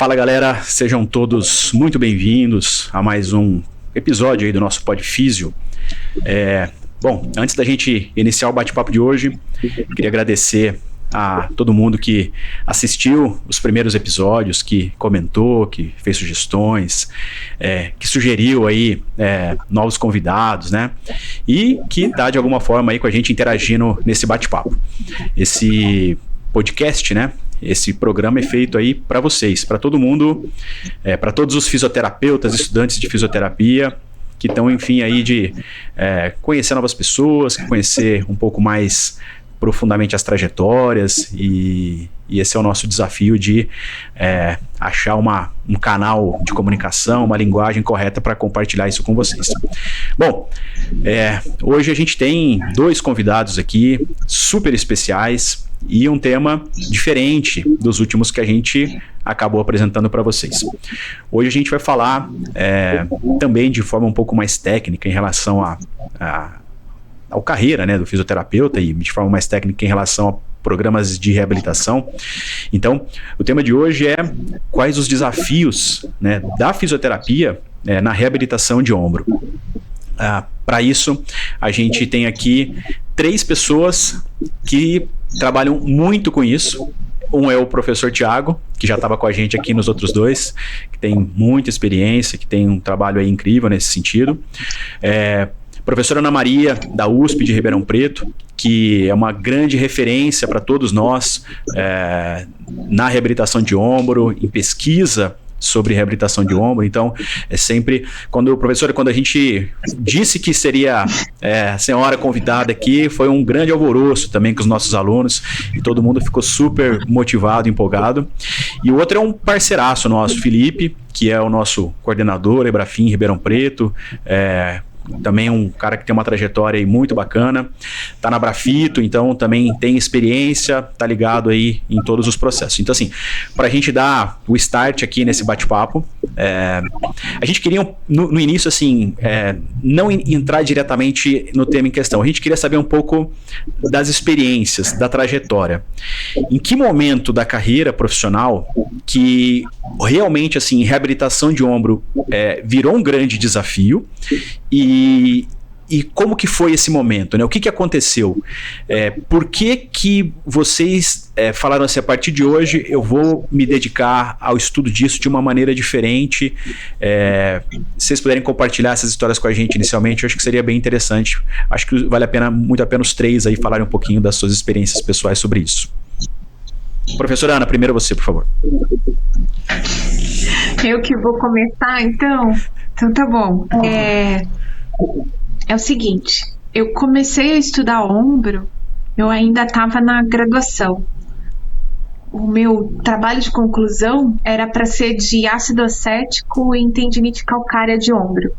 Fala galera, sejam todos muito bem-vindos a mais um episódio aí do nosso Podfísio. Bom, antes da gente iniciar o bate-papo de hoje, queria agradecer a todo mundo que assistiu os primeiros episódios, que comentou, que fez sugestões, que sugeriu aí novos convidados, né? E que tá de alguma forma aí com a gente interagindo nesse bate-papo. Esse podcast, né? Esse programa é feito aí para vocês, para todo mundo, para todos os fisioterapeutas, estudantes de fisioterapia, que estão, enfim, aí de conhecer novas pessoas, conhecer um pouco mais profundamente as trajetórias, e esse é o nosso desafio de achar um canal de comunicação, uma linguagem correta para compartilhar isso com vocês. Bom, hoje a gente tem dois convidados aqui super especiais e um tema diferente dos últimos que a gente acabou apresentando para vocês. Hoje a gente vai falar também de forma um pouco mais técnica em relação ao carreira, né, do fisioterapeuta, e de forma mais técnica em relação a programas de reabilitação. Então, o tema de hoje é quais os desafios, né, da fisioterapia na reabilitação de ombro. Para isso, a gente tem aqui 3 pessoas que trabalham muito com isso. Um é o professor Thiago, que já estava com a gente aqui nos outros 2, que tem muita experiência, que tem um trabalho aí incrível nesse sentido. Professora Ana Maria, da USP de Ribeirão Preto, que é uma grande referência para todos nós na reabilitação de ombro, em pesquisa sobre reabilitação de ombro. Então, sempre, quando a gente disse que seria a senhora convidada aqui, foi um grande alvoroço também com os nossos alunos, e todo mundo ficou super motivado, empolgado. E o outro é um parceiraço nosso, Felipe, que é o nosso coordenador, Ebrafim, Ribeirão Preto, também um cara que tem uma trajetória aí muito bacana, tá na Brafito, então também tem experiência, tá ligado aí em todos os processos. Então, assim, pra gente dar o start aqui nesse bate-papo, a gente queria no início, assim, não entrar diretamente no tema em questão. A gente queria saber um pouco das experiências, da trajetória. Em que momento da carreira profissional que realmente, assim, reabilitação de ombro virou um grande desafio, e como que foi esse momento, né? O que aconteceu? Por que vocês falaram assim, a partir de hoje eu vou me dedicar ao estudo disso de uma maneira diferente? Se vocês puderem compartilhar essas histórias com a gente inicialmente, eu acho que seria bem interessante. Acho que vale muito a pena os 3 aí falarem um pouquinho das suas experiências pessoais sobre isso. Professora Ana, primeiro você, por favor. Eu que vou começar, então? Então tá bom. É o seguinte, eu comecei a estudar ombro, eu ainda estava na graduação. O meu trabalho de conclusão era para ser de ácido acético e tendinite calcária de ombro,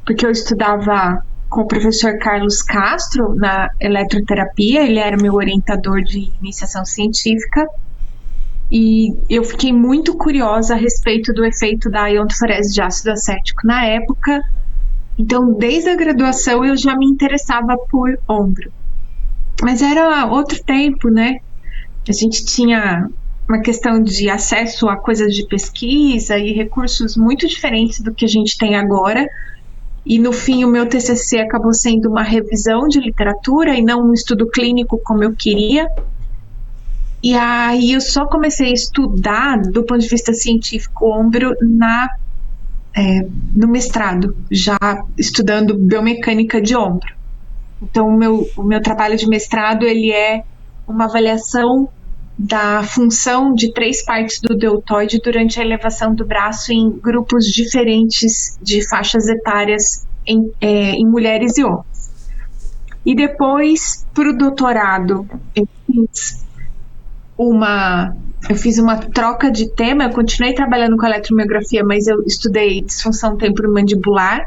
porque eu estudava com o professor Carlos Castro na eletroterapia, ele era meu orientador de iniciação científica, e eu fiquei muito curiosa a respeito do efeito da iontoforese de ácido acético na época. Então, desde a graduação, eu já me interessava por ombro. Mas era outro tempo, né? A gente tinha uma questão de acesso a coisas de pesquisa e recursos muito diferentes do que a gente tem agora. E, no fim, o meu TCC acabou sendo uma revisão de literatura e não um estudo clínico como eu queria. E aí eu só comecei a estudar, do ponto de vista científico, ombro no mestrado, já estudando biomecânica de ombro. Então, o meu trabalho de mestrado, ele é uma avaliação da função de 3 partes do deltoide durante a elevação do braço em grupos diferentes de faixas etárias em mulheres e homens. E depois, para o doutorado, eu fiz uma troca de tema. Eu continuei trabalhando com eletromiografia, mas eu estudei disfunção temporomandibular,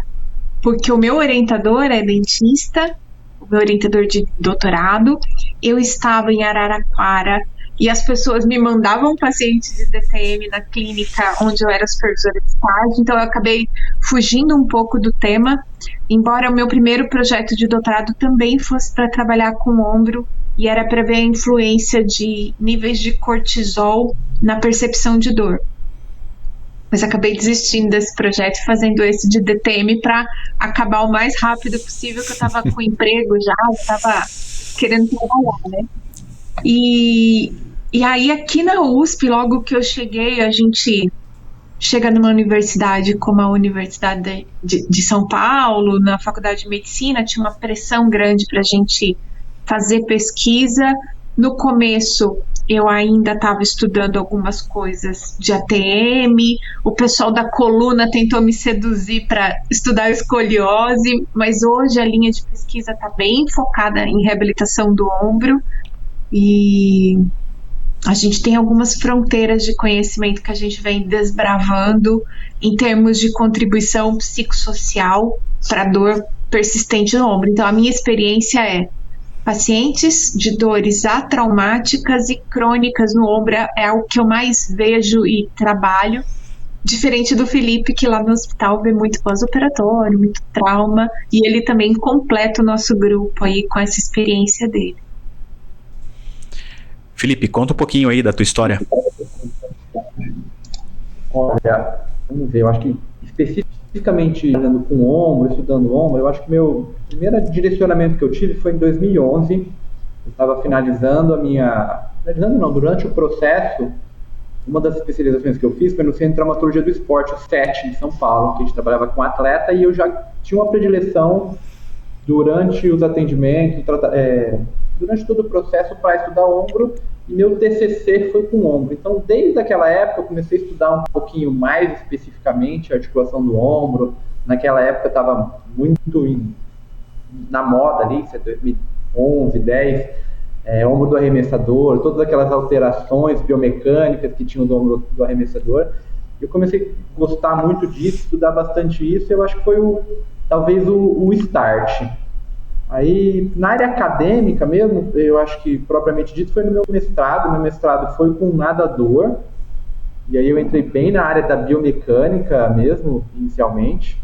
porque o meu orientador é dentista, o meu orientador de doutorado. Eu estava em Araraquara e as pessoas me mandavam pacientes de DTM na clínica onde eu era supervisora de estágio, então eu acabei fugindo um pouco do tema, embora o meu primeiro projeto de doutorado também fosse para trabalhar com ombro, e era para ver a influência de níveis de cortisol na percepção de dor. Mas acabei desistindo desse projeto e fazendo esse de DTM para acabar o mais rápido possível, que eu estava com emprego já, estava querendo trabalhar, né? E aí aqui na USP, logo que eu cheguei, a gente chega numa universidade como a Universidade de São Paulo, na Faculdade de Medicina, tinha uma pressão grande para a gente fazer pesquisa. No começo, eu ainda estava estudando algumas coisas de ATM, o pessoal da coluna tentou me seduzir para estudar escoliose, mas hoje a linha de pesquisa está bem focada em reabilitação do ombro, e a gente tem algumas fronteiras de conhecimento que a gente vem desbravando em termos de contribuição psicossocial para dor persistente no ombro. Então, a minha experiência é pacientes de dores atraumáticas e crônicas no ombro é o que eu mais vejo e trabalho, diferente do Felipe, que lá no hospital vê muito pós-operatório, muito trauma, e ele também completa o nosso grupo aí com essa experiência dele. Felipe, conta um pouquinho aí da tua história. Olha, vamos ver, eu acho que especificamente estudando ombro, eu acho que meu primeiro direcionamento que eu tive foi em 2011. Eu estava durante o processo, uma das especializações que eu fiz foi no Centro de Traumatologia do Esporte, o CET, em São Paulo, que a gente trabalhava com atleta, e eu já tinha uma predileção durante os atendimentos, durante todo o processo para estudar ombro, e meu TCC foi com ombro. Então, desde aquela época, eu comecei a estudar um pouquinho mais especificamente a articulação do ombro. Naquela época, estava muito na moda ali, 2011, 10, ombro do arremessador, todas aquelas alterações biomecânicas que tinham do ombro do arremessador. Eu comecei a gostar muito disso, estudar bastante isso, eu acho que foi talvez o start. Aí, na área acadêmica mesmo, eu acho que, propriamente dito, foi no meu mestrado. Meu mestrado foi com nadador, e aí eu entrei bem na área da biomecânica mesmo, inicialmente.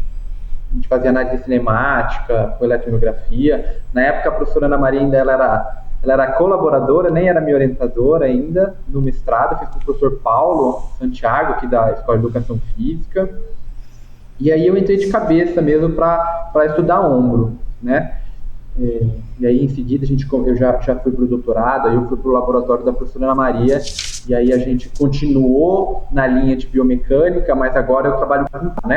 A gente fazia análise cinemática, com eletromiografia. Na época, a professora Ana Maria ainda ela era colaboradora, nem era minha orientadora ainda, no mestrado. Eu fiz com o professor Paulo Santiago, aqui da Escola de Educação Física. E aí eu entrei de cabeça mesmo para estudar ombro, né? E aí em seguida eu já fui para o doutorado, aí eu fui para o laboratório da professora Ana Maria, e aí a gente continuou na linha de biomecânica, mas agora eu trabalho com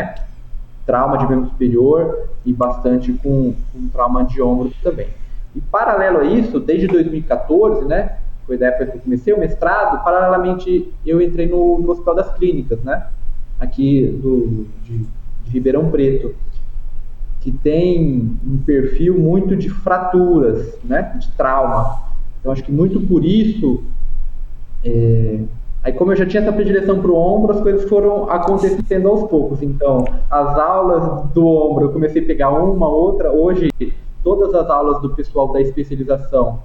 trauma de membro superior e bastante com trauma de ombro também. E paralelo a isso, desde 2014, né, foi da época que eu comecei o mestrado, paralelamente eu entrei no Hospital das Clínicas, né, aqui de Ribeirão Preto, que tem um perfil muito de fraturas, né, de trauma. Então, acho que muito por isso, aí como eu já tinha essa predileção para o ombro, as coisas foram acontecendo aos poucos. Então, as aulas do ombro, eu comecei a pegar uma, outra. Hoje, todas as aulas do pessoal da especialização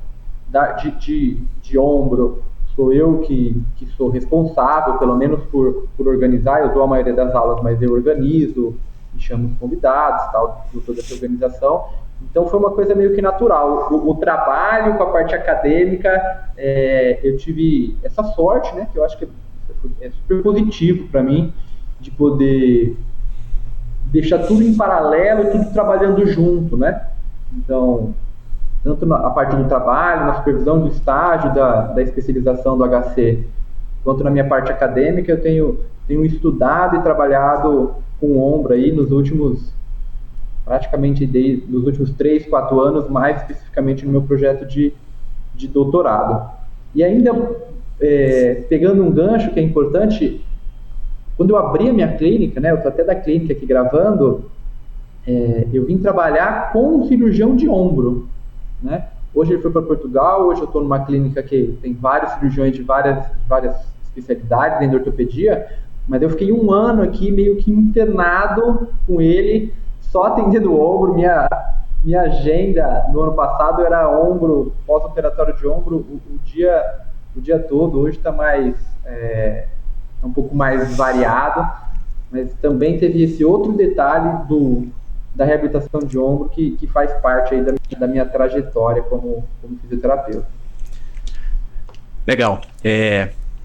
de ombro, sou eu que sou responsável, pelo menos por organizar. Eu dou a maioria das aulas, mas eu organizo, e chamo os convidados, tal, de toda essa organização. Então foi uma coisa meio que natural. O trabalho com a parte acadêmica, eu tive essa sorte, né, que eu acho que é super positivo para mim, de poder deixar tudo em paralelo, tudo trabalhando junto, né? Então, tanto a parte do trabalho, na supervisão do estágio, da especialização do HC, quanto na minha parte acadêmica, eu tenho estudado e trabalhado com o ombro aí nos últimos 3, 4 anos, mais especificamente no meu projeto de doutorado. E ainda, pegando um gancho que é importante, quando eu abri a minha clínica, né, eu estou até da clínica aqui gravando, eu vim trabalhar com um cirurgião de ombro, né? Hoje ele foi para Portugal, hoje eu estou numa clínica que tem vários cirurgiões de várias especialidades dentro da ortopedia, mas eu fiquei 1 ano aqui meio que internado com ele, só atendendo o ombro. Minha agenda no ano passado era ombro, pós-operatório de ombro, o dia todo. Hoje está um pouco mais variado, mas também teve esse outro detalhe da reabilitação de ombro que faz parte aí da minha trajetória como fisioterapeuta. Legal.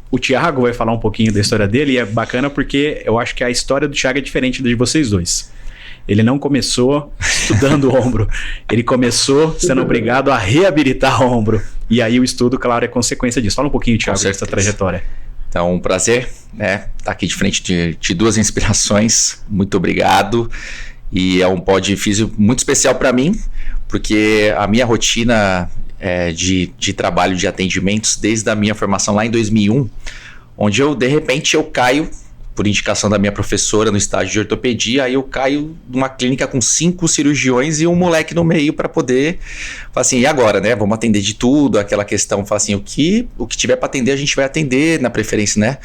o Thiago vai falar um pouquinho da história dele, e é bacana porque eu acho que a história do Thiago é diferente da de vocês dois. Ele não começou estudando o ombro, ele começou sendo obrigado a reabilitar o ombro. E aí o estudo, claro, é consequência disso. Fala um pouquinho, Thiago, dessa trajetória. Então, um prazer, né, estar aqui de frente de duas inspirações. Muito obrigado. E é um pod físico muito especial para mim, porque a minha rotina de trabalho de atendimentos, desde a minha formação lá em 2001, onde de repente eu caio, por indicação da minha professora no estágio de ortopedia, aí eu caio numa clínica com 5 cirurgiões e um moleque no meio para poder falar assim, e agora, né? Vamos atender de tudo, aquela questão, falar assim, o que tiver para atender, a gente vai atender, na preferência, né,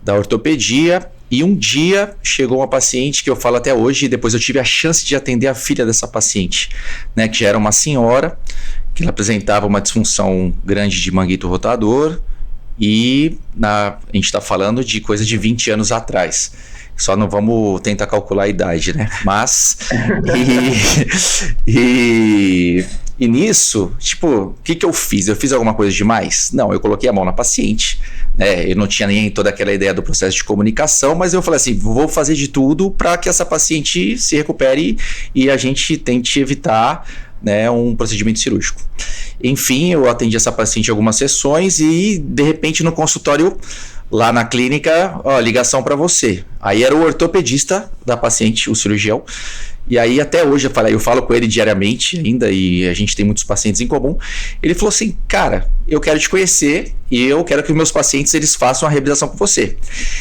da ortopedia. E um dia chegou uma paciente que eu falo até hoje, e depois eu tive a chance de atender a filha dessa paciente, né, que já era uma senhora, que ela apresentava uma disfunção grande de manguito rotador, e a gente está falando de coisa de 20 anos atrás. Só não vamos tentar calcular a idade, né? Mas e nisso, tipo, o que eu fiz? Eu fiz alguma coisa demais? Não, eu coloquei a mão na paciente, né? Eu não tinha nem toda aquela ideia do processo de comunicação, mas eu falei assim, vou fazer de tudo para que essa paciente se recupere e a gente tente evitar, né, um procedimento cirúrgico. Enfim, eu atendi essa paciente em algumas sessões e, de repente, no consultório, lá na clínica, ligação para você. Aí era o ortopedista da paciente, o cirurgião. E aí, até hoje, eu falo com ele diariamente ainda, e a gente tem muitos pacientes em comum. Ele falou assim, cara, eu quero te conhecer e eu quero que meus pacientes eles façam a reabilitação com você.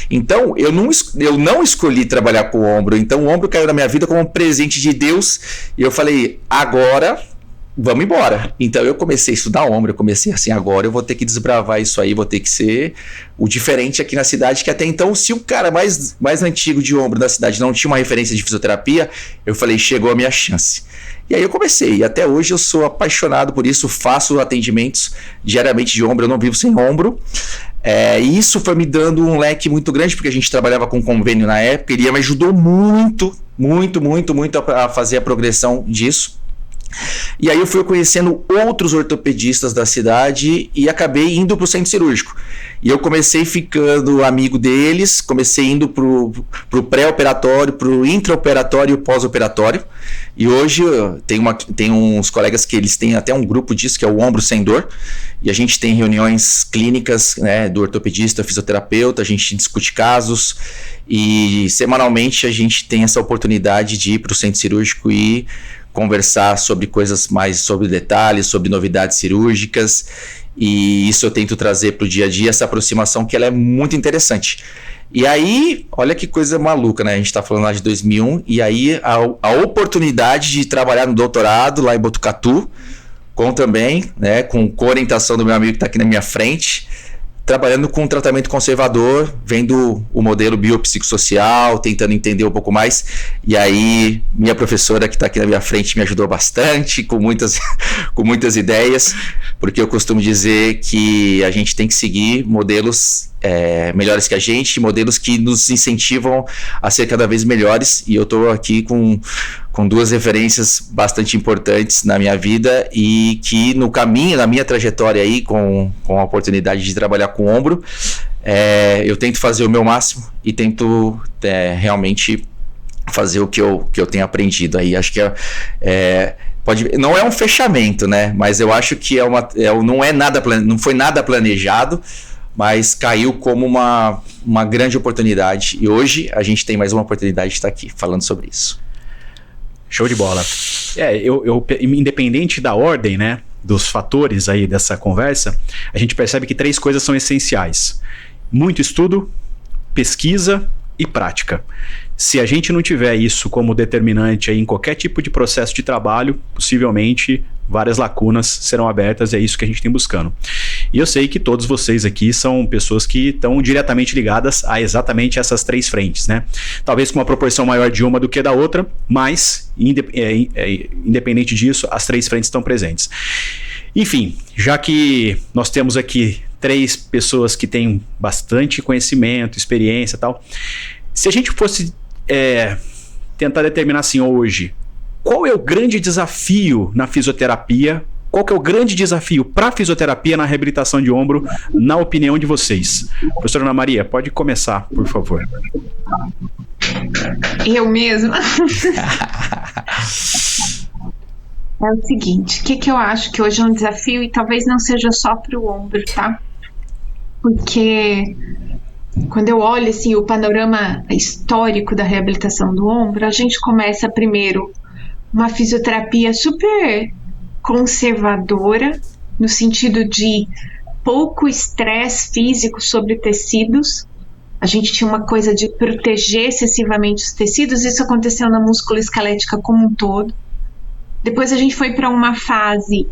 Então, eu não escolhi trabalhar com o ombro. Então, o ombro caiu na minha vida como um presente de Deus. E eu falei, agora vamos embora. Então eu comecei a estudar ombro, eu comecei assim, agora eu vou ter que desbravar isso aí, vou ter que ser o diferente aqui na cidade, que até então, se o cara mais antigo de ombro da cidade não tinha uma referência de fisioterapia, eu falei, chegou a minha chance. E aí eu comecei, e até hoje eu sou apaixonado por isso, faço atendimentos diariamente de ombro, eu não vivo sem ombro. E isso foi me dando um leque muito grande, porque a gente trabalhava com convênio na época, e ele me ajudou muito a fazer a progressão disso. E aí eu fui conhecendo outros ortopedistas da cidade e acabei indo para o centro cirúrgico. E eu comecei ficando amigo deles, comecei indo pro pré-operatório, pro intraoperatório e pós-operatório. E hoje tem uns colegas que eles têm até um grupo disso, que é o Ombro Sem Dor. E a gente tem reuniões clínicas, né, do ortopedista, fisioterapeuta, a gente discute casos. E semanalmente a gente tem essa oportunidade de ir para o centro cirúrgico e conversar sobre coisas mais, sobre detalhes, sobre novidades cirúrgicas, e isso eu tento trazer para o dia a dia, essa aproximação que ela é muito interessante. E aí, olha que coisa maluca, né? A gente está falando lá de 2001, e aí a oportunidade de trabalhar no doutorado lá em Botucatu, com orientação do meu amigo que está aqui na minha frente, trabalhando com tratamento conservador, vendo o modelo biopsicossocial, tentando entender um pouco mais. E aí, minha professora que está aqui na minha frente me ajudou bastante, com muitas ideias, porque eu costumo dizer que a gente tem que seguir modelos melhores que a gente, modelos que nos incentivam a ser cada vez melhores. E eu estou aqui com 2 referências bastante importantes na minha vida e que no caminho, na minha trajetória aí, com a oportunidade de trabalhar com o ombro, eu tento fazer o meu máximo e tento realmente fazer o que eu tenho aprendido aí. Acho que não é um fechamento, né? Mas eu acho que não foi nada planejado, mas caiu como uma grande oportunidade. E hoje a gente tem mais uma oportunidade de estar aqui falando sobre isso. Show de bola. Independente da ordem, né, dos fatores aí dessa conversa, a gente percebe que 3 coisas são essenciais: muito estudo, pesquisa e prática. Se a gente não tiver isso como determinante aí em qualquer tipo de processo de trabalho, possivelmente várias lacunas serão abertas, e é isso que a gente tem buscando. E eu sei que todos vocês aqui são pessoas que estão diretamente ligadas a exatamente essas 3 frentes, né? Talvez com uma proporção maior de uma do que da outra, mas independente disso, as 3 frentes estão presentes. Enfim, já que nós temos aqui 3 pessoas que têm bastante conhecimento, experiência e tal, se a gente fosse tentar determinar assim hoje, qual é o grande desafio na fisioterapia qual que é o grande desafio para a fisioterapia na reabilitação de ombro, na opinião de vocês? Professora Ana Maria, pode começar, por favor. Eu mesma? É o seguinte, o que eu acho que hoje é um desafio, e talvez não seja só para o ombro, tá? Porque quando eu olho assim, o panorama histórico da reabilitação do ombro, a gente começa primeiro uma fisioterapia super conservadora, no sentido de pouco estresse físico sobre tecidos. A gente tinha uma coisa de proteger excessivamente os tecidos, isso aconteceu na musculoesquelética como um todo. Depois a gente foi para uma fase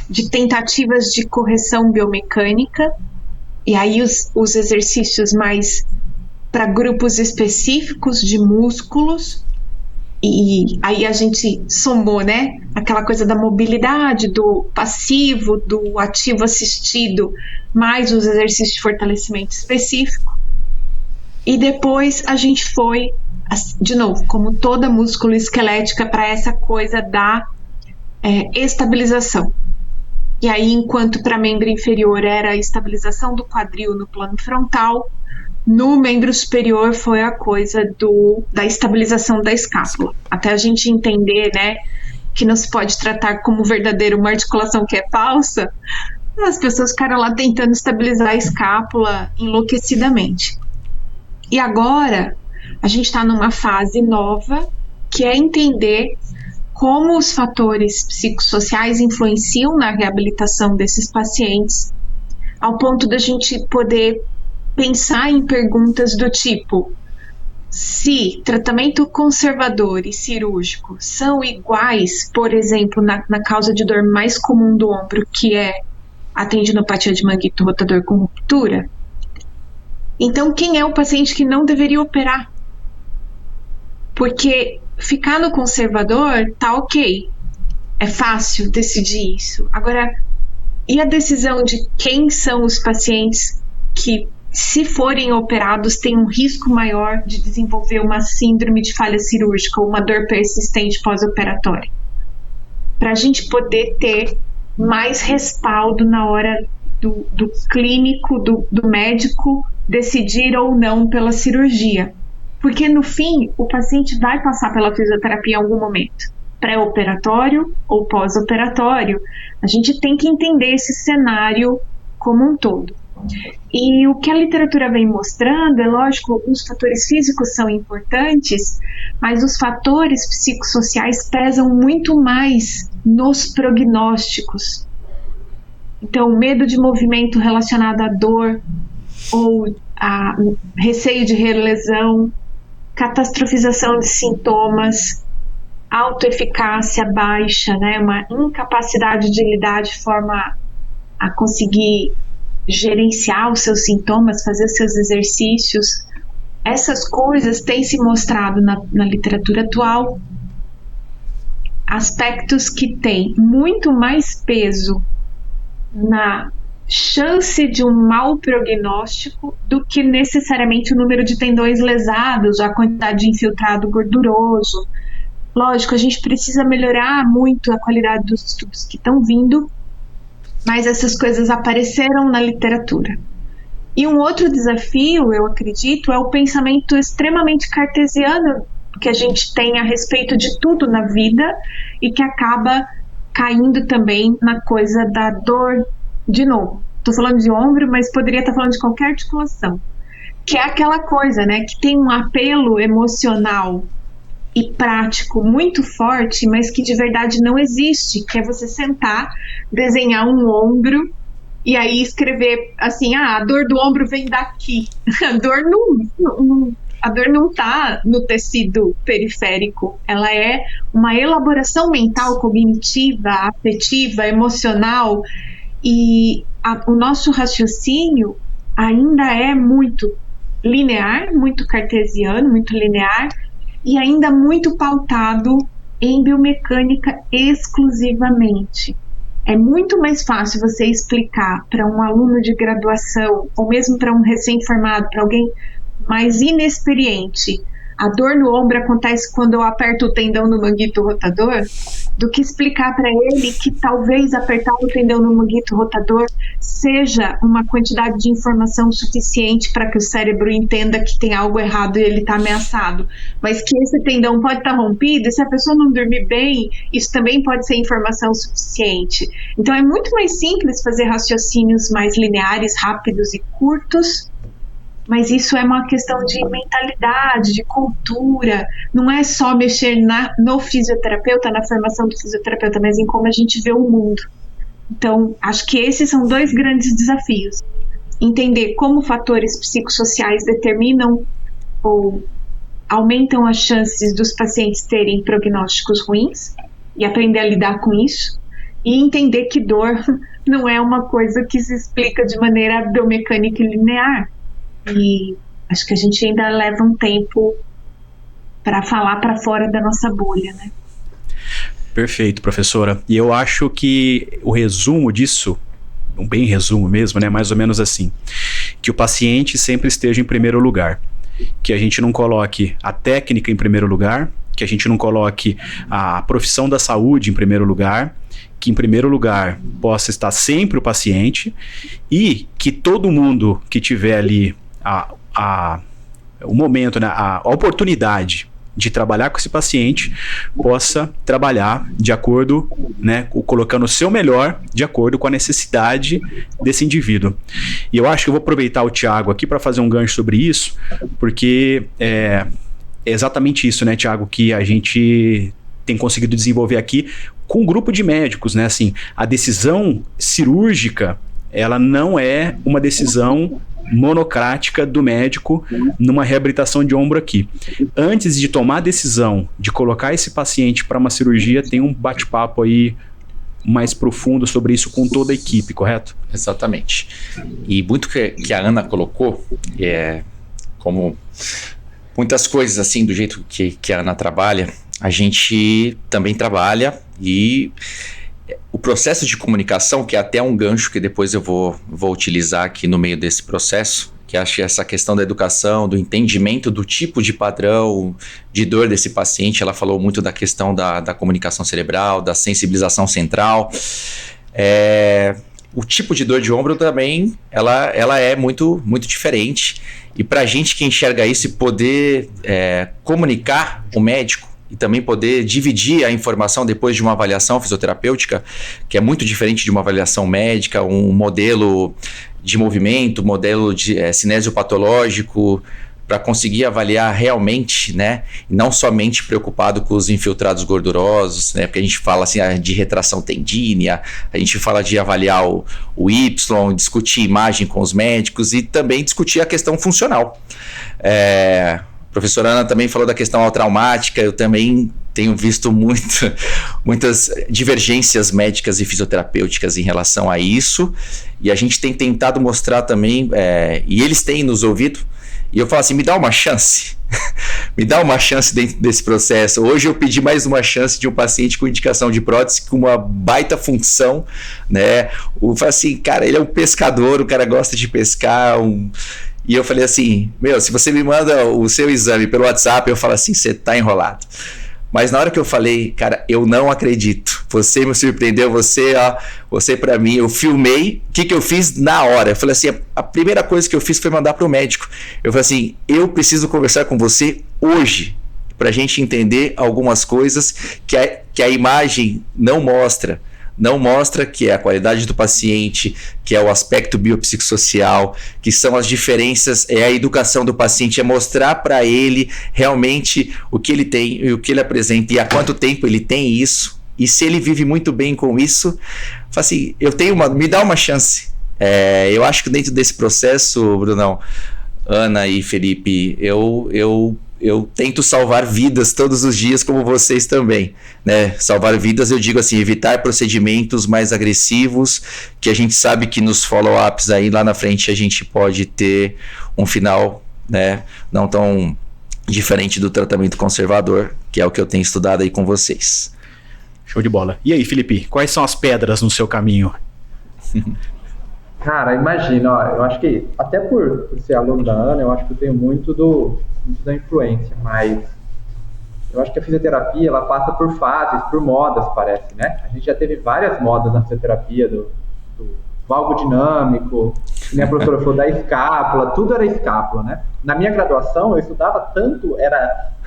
de tentativas de correção biomecânica, e aí os exercícios mais para grupos específicos de músculos, e aí a gente somou, né, aquela coisa da mobilidade, do passivo, do ativo assistido, mais os exercícios de fortalecimento específico. E depois a gente foi, de novo, como toda musculoesquelética, para essa coisa da estabilização. E aí, enquanto para membro inferior era a estabilização do quadril no plano frontal, no membro superior foi a coisa da estabilização da escápula. Até a gente entender, né, que não se pode tratar como verdadeiro uma articulação que é falsa, as pessoas ficaram lá tentando estabilizar a escápula enlouquecidamente. E agora, a gente está numa fase nova, que é entender como os fatores psicossociais influenciam na reabilitação desses pacientes, ao ponto da gente poder pensar em perguntas do tipo: se tratamento conservador e cirúrgico são iguais, por exemplo, na causa de dor mais comum do ombro, que é a tendinopatia de manguito rotador com ruptura, então quem é o paciente que não deveria operar? Porque ficar no conservador tá ok, é fácil decidir isso. Agora, e a decisão de quem são os pacientes que, se forem operados, têm um risco maior de desenvolver uma síndrome de falha cirúrgica ou uma dor persistente pós-operatória? Para a gente poder ter mais respaldo na hora do clínico, do médico decidir ou não pela cirurgia. Porque no fim, o paciente vai passar pela fisioterapia em algum momento, pré-operatório ou pós-operatório. A gente tem que entender esse cenário como um todo. E o que a literatura vem mostrando, é lógico, alguns fatores físicos são importantes, mas os fatores psicossociais pesam muito mais nos prognósticos. Então, medo de movimento relacionado à dor ou a receio de relesão, catastrofização de sintomas, autoeficácia baixa, né, uma incapacidade de lidar de forma a conseguir gerenciar os seus sintomas, fazer os seus exercícios. Essas coisas têm se mostrado na literatura atual aspectos que têm muito mais peso na chance de um mau prognóstico do que necessariamente o número de tendões lesados, a quantidade de infiltrado gorduroso. Lógico, a gente precisa melhorar muito a qualidade dos estudos que estão vindo, mas essas coisas apareceram na literatura. E um outro desafio, eu acredito, é o pensamento extremamente cartesiano que a gente tem a respeito de tudo na vida e que acaba caindo também na coisa da dor. De novo, estou falando de ombro, mas poderia estar falando de qualquer articulação, que é aquela coisa, né, que tem um apelo emocional e prático muito forte, mas que de verdade não existe, que é você sentar, desenhar um ombro e aí escrever assim, a dor do ombro vem daqui. A dor não está no tecido periférico, ela é uma elaboração mental, cognitiva, afetiva, emocional. E o nosso raciocínio ainda é muito linear, muito cartesiano, muito linear, e ainda muito pautado em biomecânica exclusivamente. É muito mais fácil você explicar para um aluno de graduação, ou mesmo para um recém-formado, para alguém mais inexperiente, a dor no ombro acontece quando eu aperto o tendão no manguito rotador, do que explicar para ele que talvez apertar o tendão no manguito rotador seja uma quantidade de informação suficiente para que o cérebro entenda que tem algo errado e ele está ameaçado. Mas que esse tendão pode estar rompido, e se a pessoa não dormir bem, isso também pode ser informação suficiente. Então é muito mais simples fazer raciocínios mais lineares, rápidos e curtos, mas isso é uma questão de mentalidade, de cultura. Não é só mexer no fisioterapeuta, na formação do fisioterapeuta, mas em como a gente vê o mundo. Então, acho que esses são 2 grandes desafios. Entender como fatores psicossociais determinam ou aumentam as chances dos pacientes terem prognósticos ruins e aprender a lidar com isso. E entender que dor não é uma coisa que se explica de maneira biomecânica e linear. E acho que a gente ainda leva um tempo para falar para fora da nossa bolha, né? Perfeito, professora. E eu acho que o resumo disso, um bem resumo mesmo, né? Mais ou menos assim, que o paciente sempre esteja em primeiro lugar, que a gente não coloque a técnica em primeiro lugar, que a gente não coloque a profissão da saúde em primeiro lugar, que em primeiro lugar possa estar sempre o paciente e que todo mundo que tiver ali o momento, né, a oportunidade de trabalhar com esse paciente possa trabalhar de acordo, né, colocando o seu melhor de acordo com a necessidade desse indivíduo. E eu acho que eu vou aproveitar o Thiago aqui para fazer um gancho sobre isso, porque é exatamente isso, né, Thiago, que a gente tem conseguido desenvolver aqui com um grupo de médicos, né, assim, a decisão cirúrgica, ela não é uma decisão monocrática do médico numa reabilitação de ombro aqui. Antes de tomar a decisão de colocar esse paciente para uma cirurgia, tem um bate-papo aí mais profundo sobre isso com toda a equipe, correto? Exatamente. E muito que a Ana colocou, como muitas coisas assim, do jeito que a Ana trabalha, a gente também trabalha, e o processo de comunicação, que é até um gancho que depois eu vou utilizar aqui no meio desse processo, que acho que essa questão da educação, do entendimento do tipo de padrão de dor desse paciente, ela falou muito da questão da comunicação cerebral, da sensibilização central. O tipo de dor de ombro também, ela é muito, muito diferente, e para a gente que enxerga isso e poder comunicar o médico, e também poder dividir a informação depois de uma avaliação fisioterapêutica, que é muito diferente de uma avaliação médica, um modelo de movimento, modelo de cinésio patológico, para conseguir avaliar realmente, né, e não somente preocupado com os infiltrados gordurosos, né, porque a gente fala assim de retração tendínea, a gente fala de avaliar o Y, discutir imagem com os médicos e também discutir a questão funcional. A professora Ana também falou da questão traumática. Eu também tenho visto muitas divergências médicas e fisioterapêuticas em relação a isso, e a gente tem tentado mostrar também, e eles têm nos ouvido, e eu falo assim, me dá uma chance, me dá uma chance dentro desse processo. Hoje eu pedi mais uma chance de um paciente com indicação de prótese, com uma baita função, né? Eu falo assim, cara, ele é um pescador, o cara gosta de pescar, e eu falei assim, se você me manda o seu exame pelo WhatsApp, eu falo assim, você tá enrolado. Mas na hora que eu falei, cara, eu não acredito, você me surpreendeu, você pra mim, eu filmei, o que eu fiz na hora? Eu falei assim, a primeira coisa que eu fiz foi mandar pro médico. Eu falei assim, eu preciso conversar com você hoje, pra gente entender algumas coisas que a imagem não mostra, que é a qualidade do paciente, que é o aspecto biopsicossocial, que são as diferenças, é a educação do paciente, é mostrar para ele realmente o que ele tem e o que ele apresenta e há quanto tempo ele tem isso, e se ele vive muito bem com isso. Assim, me dá uma chance. Eu acho que dentro desse processo, Brunão, Ana e Felipe, eu tento salvar vidas todos os dias, como vocês também, né? Salvar vidas, eu digo assim, evitar procedimentos mais agressivos, que a gente sabe que nos follow-ups aí lá na frente a gente pode ter um final, né, não tão diferente do tratamento conservador, que é o que eu tenho estudado aí com vocês. Show de bola. E aí, Felipe, quais são as pedras no seu caminho? Cara, imagina, eu acho que, até por ser aluno da Ana, eu acho que eu tenho muito da influência, mas eu acho que a fisioterapia, ela passa por fases, por modas, parece, né? A gente já teve várias modas na fisioterapia, do valgo dinâmico, que a professora falou, da escápula, tudo era escápula, né? Na minha graduação, eu estudava tanto,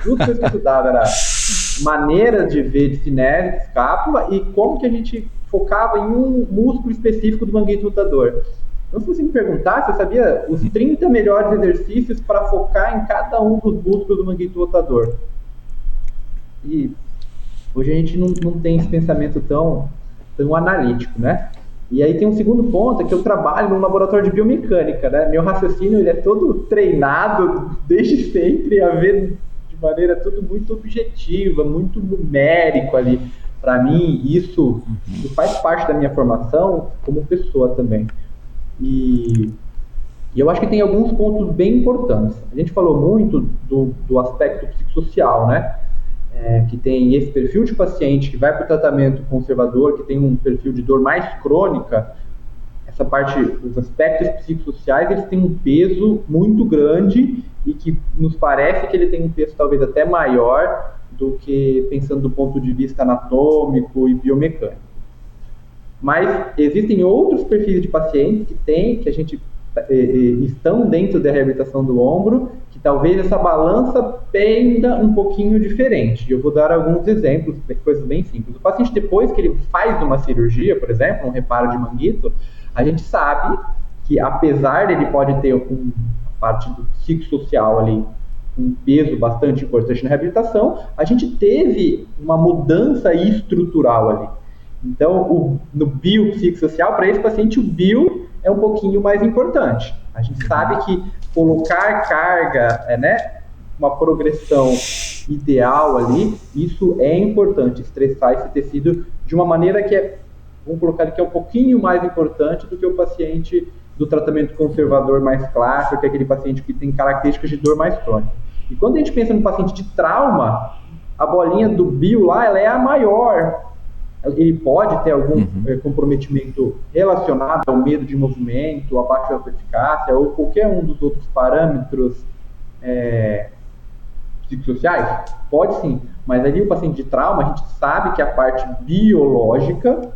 duas coisas que eu estudava, era maneiras de ver de cinese, de escápula, e como que a gente focava em um músculo específico do manguito rotador. Então, se você me perguntasse, eu sabia os 30 melhores exercícios para focar em cada um dos músculos do manguito rotador. E hoje a gente não tem esse pensamento tão analítico, né? E aí tem um segundo ponto, é que eu trabalho num laboratório de biomecânica, né? Meu raciocínio, ele é todo treinado desde sempre a ver de maneira tudo muito objetiva, muito numérico ali. Para mim, isso faz parte da minha formação como pessoa também. E eu acho que tem alguns pontos bem importantes. A gente falou muito do aspecto psicossocial, né? Que tem esse perfil de paciente que vai para o tratamento conservador, que tem um perfil de dor mais crônica. Essa parte, os aspectos psicossociais, eles têm um peso muito grande e que nos parece que ele tem um peso talvez até maior do que pensando do ponto de vista anatômico e biomecânico. Mas existem outros perfis de pacientes que a gente estão dentro da reabilitação do ombro, que talvez essa balança penda um pouquinho diferente. Eu vou dar alguns exemplos, coisas bem simples. O paciente, depois que ele faz uma cirurgia, por exemplo, um reparo de manguito, a gente sabe que, apesar dele pode ter uma parte do psicossocial ali, um peso bastante importante na reabilitação, a gente teve uma mudança estrutural ali. Então, no biopsicossocial, para esse paciente, o bio é um pouquinho mais importante. A gente sabe que colocar carga, uma progressão ideal ali, isso é importante, estressar esse tecido de uma maneira que vamos colocar que é um pouquinho mais importante do que o paciente do tratamento conservador mais clássico, que é aquele paciente que tem características de dor mais crônica. E quando a gente pensa no paciente de trauma, a bolinha do bio lá, ela é a maior. Ele pode ter algum comprometimento relacionado ao medo de movimento, à baixa eficácia, ou qualquer um dos outros parâmetros psicossociais? Pode sim, mas ali o paciente de trauma, a gente sabe que a parte biológica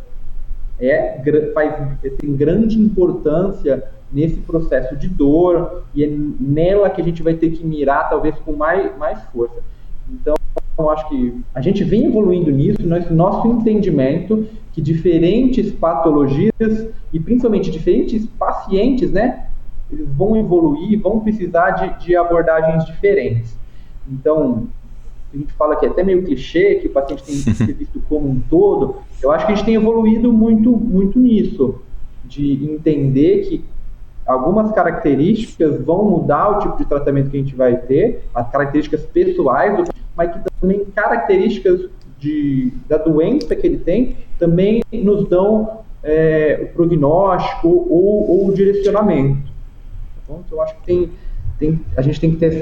tem grande importância nesse processo de dor, e é nela que a gente vai ter que mirar talvez com mais força. Então, eu acho que a gente vem evoluindo nisso, nosso entendimento que diferentes patologias e principalmente diferentes pacientes, né, eles vão evoluir, vão precisar de abordagens diferentes. Então, a gente fala que é até meio clichê, que o paciente tem que ser visto como um todo. Eu acho que a gente tem evoluído muito, muito nisso, de entender que algumas características vão mudar o tipo de tratamento que a gente vai ter, as características pessoais, mas que também características da doença que ele tem também nos dão o prognóstico ou o direcionamento. Então, eu acho que a gente tem que ter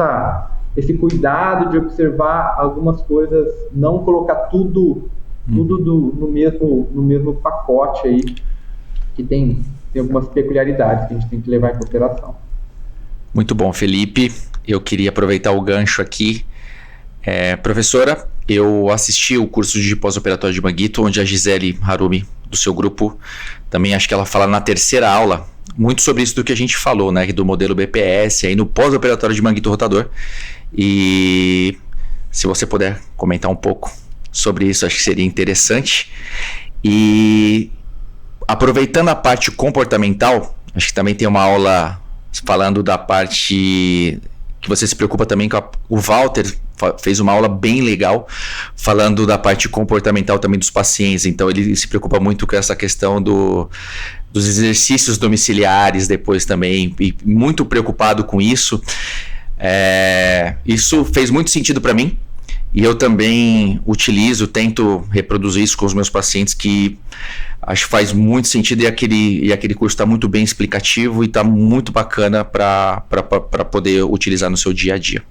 esse cuidado de observar algumas coisas, não colocar tudo no mesmo pacote aí, que tem algumas peculiaridades que a gente tem que levar em consideração. Muito bom, Felipe. Eu queria aproveitar o gancho aqui. Professora, eu assisti o curso de pós-operatório de manguito, onde a Gisele Harumi, do seu grupo, também acho que ela fala na terceira aula, muito sobre isso do que a gente falou, né, do modelo BPS, aí no pós-operatório de manguito rotador. E se você puder comentar um pouco sobre isso, acho que seria interessante. E aproveitando a parte comportamental, acho que também tem uma aula falando da parte que você se preocupa também com o Walter fez uma aula bem legal falando da parte comportamental também dos pacientes. Então ele se preocupa muito com essa questão dos exercícios domiciliares depois também, e muito preocupado com isso. Isso fez muito sentido para mim, e eu também tento reproduzir isso com os meus pacientes, que acho que faz muito sentido, e aquele curso está muito bem explicativo e está muito bacana para poder utilizar no seu dia a dia.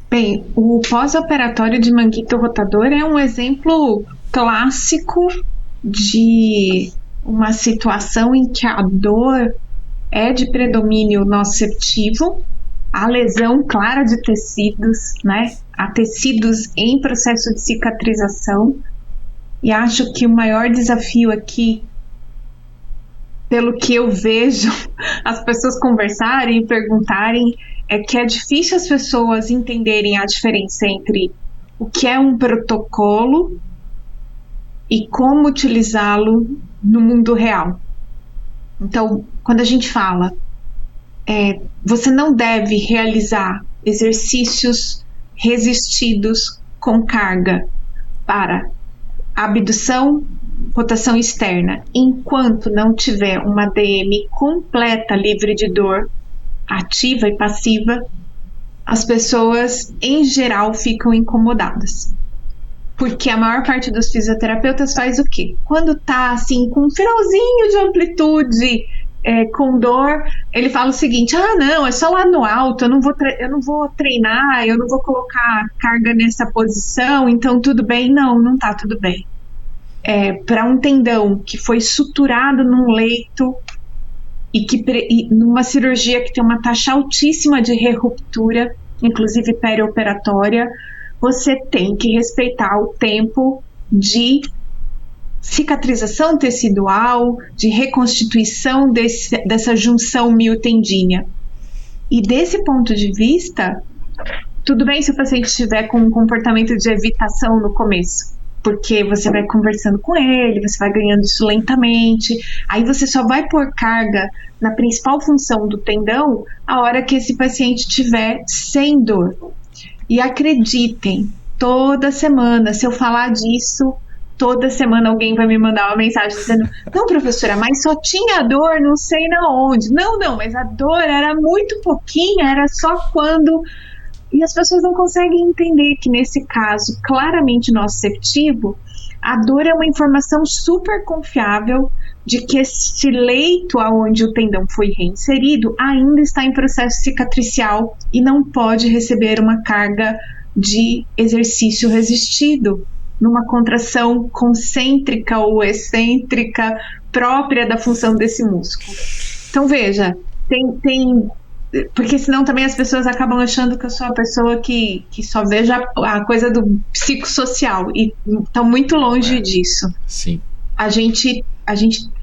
Bem, o pós-operatório de manguito rotador é um exemplo clássico de uma situação em que a dor é de predomínio nociceptivo há lesão clara de tecidos, né? Há tecidos em processo de cicatrização. E acho que o maior desafio aqui, pelo que eu vejo as pessoas conversarem e perguntarem, é que é difícil as pessoas entenderem a diferença entre o que é um protocolo e como utilizá-lo no mundo real. Então, quando a gente fala, você não deve realizar exercícios resistidos com carga para abdução, rotação externa, enquanto não tiver uma DM completa, livre de dor, ativa e passiva, as pessoas, em geral, ficam incomodadas. Porque a maior parte dos fisioterapeutas faz o quê? Quando tá, assim, com um finalzinho de amplitude, com dor, ele fala o seguinte: não, é só lá no alto, eu não vou treinar, eu não vou colocar carga nessa posição, então tudo bem. Não tá tudo bem. Para um tendão que foi suturado num leito e numa cirurgia que tem uma taxa altíssima de reruptura, inclusive perioperatória, você tem que respeitar o tempo de cicatrização tecidual, de reconstituição dessa junção miotendínea. E desse ponto de vista, tudo bem se o paciente estiver com um comportamento de evitação no começo, porque você vai conversando com ele, você vai ganhando isso lentamente, aí você só vai pôr carga na principal função do tendão a hora que esse paciente estiver sem dor. E acreditem, toda semana, se eu falar disso, toda semana alguém vai me mandar uma mensagem dizendo: não, professora, mas só tinha dor não sei na onde. Não, mas a dor era muito pouquinha, era só quando... E as pessoas não conseguem entender que nesse caso claramente nociceptivo, a dor é uma informação super confiável de que este leito aonde o tendão foi reinserido ainda está em processo cicatricial e não pode receber uma carga de exercício resistido numa contração concêntrica ou excêntrica própria da função desse músculo. Então veja, porque senão também as pessoas acabam achando que eu sou a pessoa que só veja a coisa do psicossocial, e está muito longe disso. Sim. A gente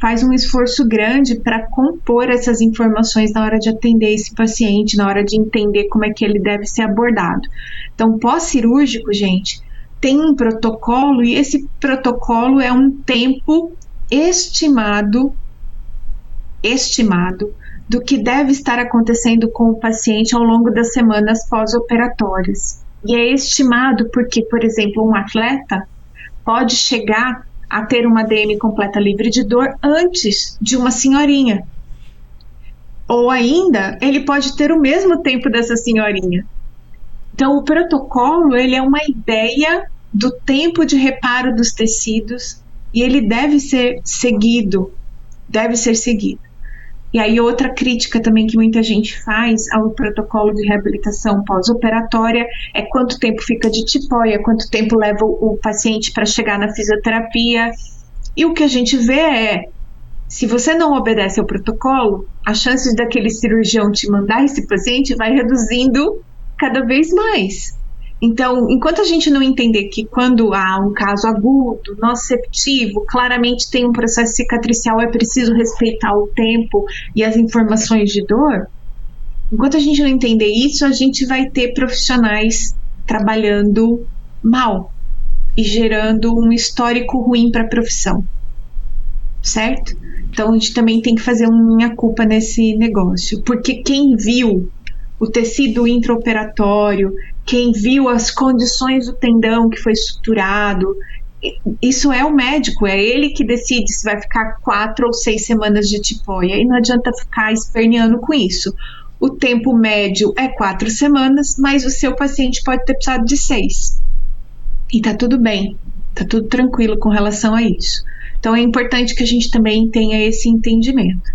faz um esforço grande para compor essas informações na hora de atender esse paciente, na hora de entender como é que ele deve ser abordado. Então, pós-cirúrgico, gente, tem um protocolo, e esse protocolo é um tempo estimado do que deve estar acontecendo com o paciente ao longo das semanas pós-operatórias. E é estimado porque, por exemplo, um atleta pode chegar a ter uma DM completa livre de dor antes de uma senhorinha. Ou ainda, ele pode ter o mesmo tempo dessa senhorinha. Então, o protocolo, ele é uma ideia do tempo de reparo dos tecidos e ele deve ser seguido. E aí outra crítica também que muita gente faz ao protocolo de reabilitação pós-operatória é quanto tempo fica de tipóia, quanto tempo leva o paciente para chegar na fisioterapia. E o que a gente vê é, se você não obedece ao protocolo, a chance daquele cirurgião te mandar esse paciente vai reduzindo cada vez mais. Então, enquanto a gente não entender que quando há um caso agudo, nociceptivo, claramente tem um processo cicatricial, é preciso respeitar o tempo e as informações de dor, enquanto a gente não entender isso, a gente vai ter profissionais trabalhando mal e gerando um histórico ruim para a profissão, certo? Então, a gente também tem que fazer uma minha-culpa nesse negócio, porque quem viu o tecido intraoperatório, quem viu as condições do tendão que foi suturado, isso é o médico, é ele que decide se vai ficar 4 ou 6 semanas de tipóia, e não adianta ficar esperneando com isso. O tempo médio é 4 semanas, mas o seu paciente pode ter precisado de 6. E tá tudo bem, tá tudo tranquilo com relação a isso. Então é importante que a gente também tenha esse entendimento.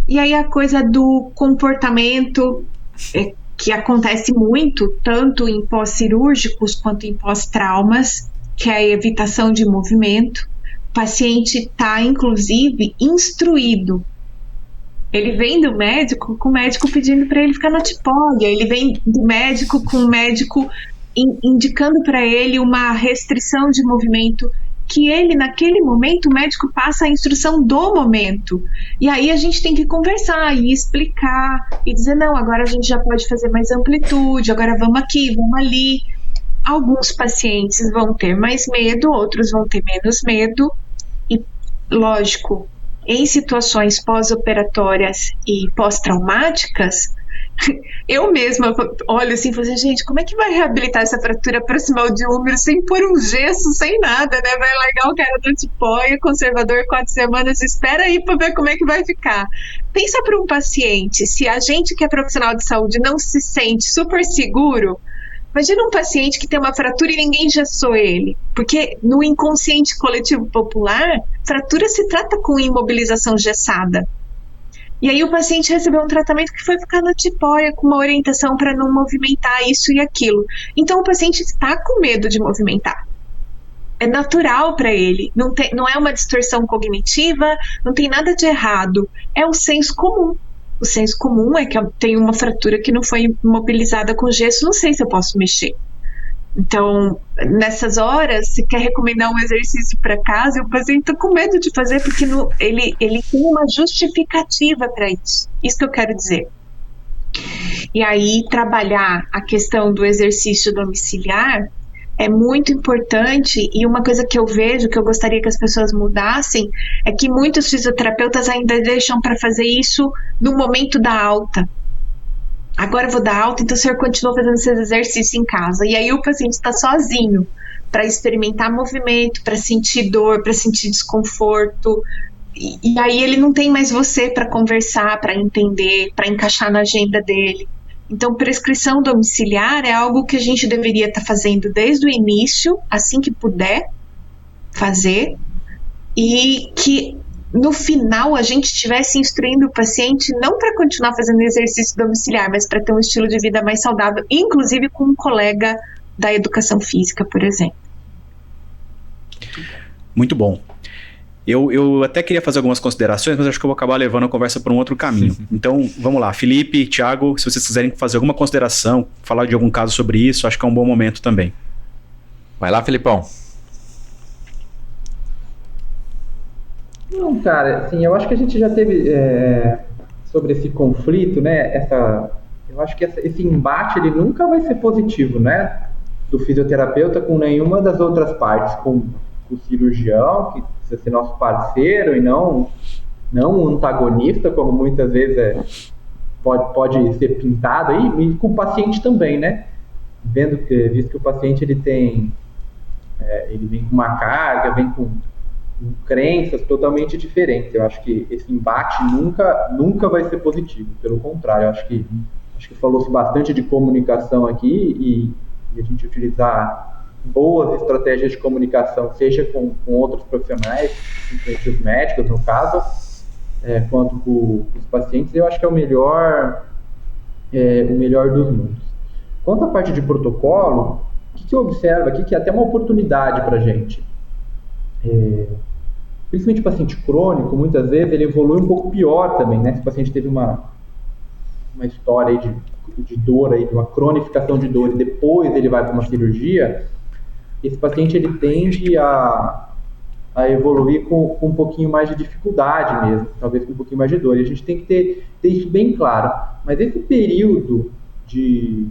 E aí a coisa do comportamento, que acontece muito, tanto em pós-cirúrgicos quanto em pós-traumas, que é a evitação de movimento. O paciente está, inclusive, instruído Ele vem do médico com o médico pedindo para ele ficar na tipóia. Ele vem do médico com o médico indicando para ele uma restrição de movimento que ele, naquele momento, o médico passa a instrução do momento. E aí a gente tem que conversar e explicar e dizer, não, agora a gente já pode fazer mais amplitude, agora vamos aqui, vamos ali. Alguns pacientes vão ter mais medo, outros vão ter menos medo. E, lógico, em situações pós-operatórias e pós-traumáticas, eu mesma olho assim e falo assim, gente, como é que vai reabilitar essa fratura proximal de úmero sem pôr um gesso, sem nada, né? Vai largar o cara da tipóia, conservador 4 semanas, espera aí para ver como é que vai ficar. Pensa para um paciente, se a gente que é profissional de saúde não se sente super seguro, imagina um paciente que tem uma fratura e ninguém engessou ele, porque no inconsciente coletivo popular, fratura se trata com imobilização gessada. E aí o paciente recebeu um tratamento que foi ficar na tipóia com uma orientação para não movimentar isso e aquilo. Então o paciente está com medo de movimentar. É natural para ele, não é uma distorção cognitiva, não tem nada de errado, é o senso comum. O senso comum é que eu tenho uma fratura que não foi imobilizada com gesso, não sei se eu posso mexer. Então, nessas horas, você quer recomendar um exercício para casa e o paciente está com medo de fazer porque ele tem uma justificativa para isso. Isso que eu quero dizer. E aí, trabalhar a questão do exercício domiciliar é muito importante, e uma coisa que eu vejo, que eu gostaria que as pessoas mudassem, é que muitos fisioterapeutas ainda deixam para fazer isso no momento da alta. Agora eu vou dar alta, então o senhor continua fazendo esses exercícios em casa. E aí o paciente está sozinho para experimentar movimento, para sentir dor, para sentir desconforto. E aí ele não tem mais você para conversar, para entender, para encaixar na agenda dele. Então, prescrição domiciliar é algo que a gente deveria estar fazendo desde o início, assim que puder fazer, e que no final a gente estivesse instruindo o paciente não para continuar fazendo exercício domiciliar, mas para ter um estilo de vida mais saudável, inclusive com um colega da educação física, por exemplo. Muito bom. Eu até queria fazer algumas considerações, mas acho que eu vou acabar levando a conversa para um outro caminho. Então, vamos lá. Felipe, Thiago, se vocês quiserem fazer alguma consideração, falar de algum caso sobre isso, acho que é um bom momento também. Vai lá, Felipão. Não, cara, assim, eu acho que a gente já teve sobre esse conflito, né? Eu acho que esse embate ele nunca vai ser positivo, né? Do fisioterapeuta com nenhuma das outras partes, com o cirurgião, que precisa ser nosso parceiro e não um antagonista, como muitas vezes pode ser pintado aí, e com o paciente também, né? Visto que o paciente ele vem com uma carga, vem com crenças totalmente diferentes. Eu acho que esse embate nunca vai ser positivo, pelo contrário, eu acho que falou-se bastante de comunicação aqui e a gente utilizar boas estratégias de comunicação, seja com outros profissionais, com os médicos no caso, quanto com os pacientes, eu acho que é o melhor dos mundos. Quanto à parte de protocolo, o que eu observo aqui que é até uma oportunidade para a gente. Principalmente o paciente crônico, muitas vezes ele evolui um pouco pior também, né? Se o paciente teve uma história aí de dor, aí, de uma cronificação de dor e depois ele vai para uma cirurgia, esse paciente ele tende a evoluir com um pouquinho mais de dificuldade mesmo, talvez com um pouquinho mais de dor. E a gente tem que ter isso bem claro. Mas esse período de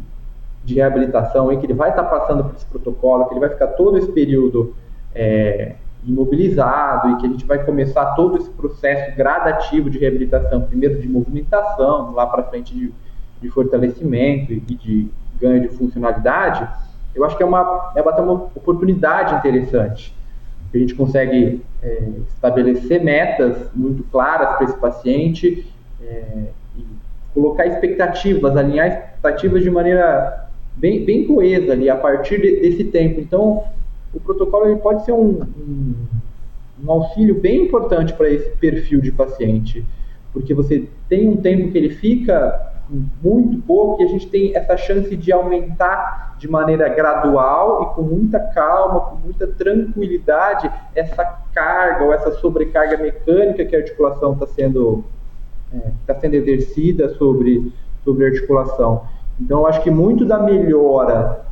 reabilitação aí, que ele vai estar passando por esse protocolo, que ele vai ficar todo esse período imobilizado e que a gente vai começar todo esse processo gradativo de reabilitação, primeiro de movimentação, lá para frente de fortalecimento e de ganho de funcionalidade, eu acho que é uma oportunidade interessante. A gente consegue estabelecer metas muito claras para esse paciente e colocar expectativas, alinhar expectativas de maneira bem coesa ali a partir desse tempo. Então, o protocolo ele pode ser um auxílio bem importante para esse perfil de paciente, porque você tem um tempo que ele fica muito pouco e a gente tem essa chance de aumentar de maneira gradual e com muita calma, com muita tranquilidade, essa carga ou essa sobrecarga mecânica que a articulação está sendo está sendo exercida sobre articulação. Então, eu acho que muito da melhora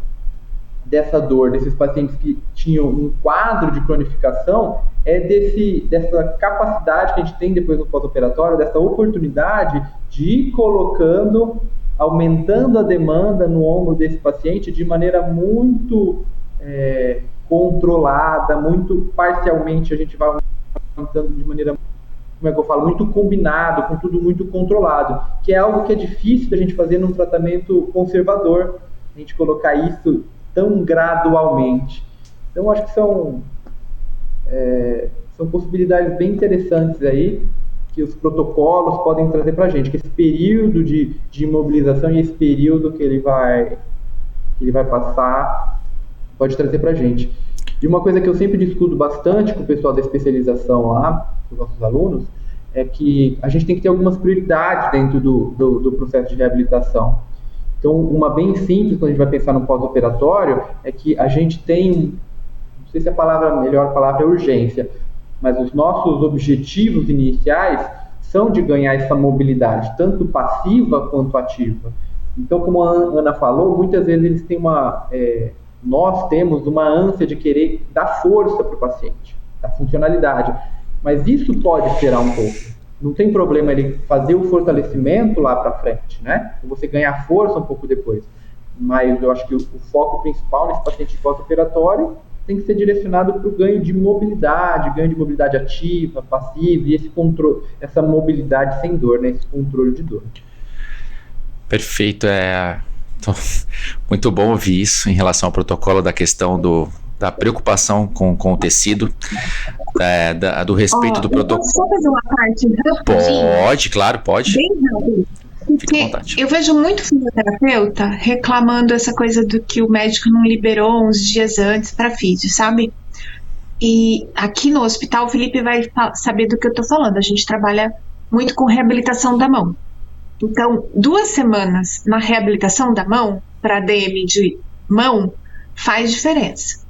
dessa dor, desses pacientes que tinham um quadro de cronificação, é dessa capacidade que a gente tem depois no pós-operatório, dessa oportunidade de ir colocando, aumentando a demanda no ombro desse paciente de maneira muito controlada, muito parcialmente, a gente vai aumentando de maneira, como é que eu falo, muito combinado, com tudo muito controlado, que é algo que é difícil da gente fazer num tratamento conservador, a gente colocar isso tão gradualmente. Então, acho que são possibilidades bem interessantes aí, que os protocolos podem trazer para a gente, que esse período de imobilização e esse período que ele vai passar pode trazer para a gente. E uma coisa que eu sempre discuto bastante com o pessoal da especialização lá, com os nossos alunos, é que a gente tem que ter algumas prioridades dentro do processo de reabilitação. Então, uma bem simples, quando a gente vai pensar no pós-operatório, é que a gente tem, não sei se a melhor palavra é urgência, mas os nossos objetivos iniciais são de ganhar essa mobilidade, tanto passiva quanto ativa. Então, como a Ana falou, muitas vezes eles têm nós temos uma ânsia de querer dar força para o paciente, da funcionalidade, mas isso pode esperar um pouco. Não tem problema ele fazer o fortalecimento lá para frente, né? Ou você ganhar força um pouco depois. Mas eu acho que o foco principal nesse paciente pós-operatório tem que ser direcionado para o ganho de mobilidade ativa, passiva, e esse controle, essa mobilidade sem dor, né? Esse controle de dor. Perfeito. Então, muito bom ouvir isso em relação ao protocolo, da questão da preocupação com o tecido, do respeito do protocolo. Posso só fazer uma parte rapidinho? Pode, claro, pode. Bem rápido. Fique à vontade. Eu vejo muito fisioterapeuta reclamando essa coisa do que o médico não liberou uns dias antes para físio, sabe? E aqui no hospital o Felipe vai saber do que eu tô falando. A gente trabalha muito com reabilitação da mão. Então, 2 semanas na reabilitação da mão, para ADM de mão, faz diferença.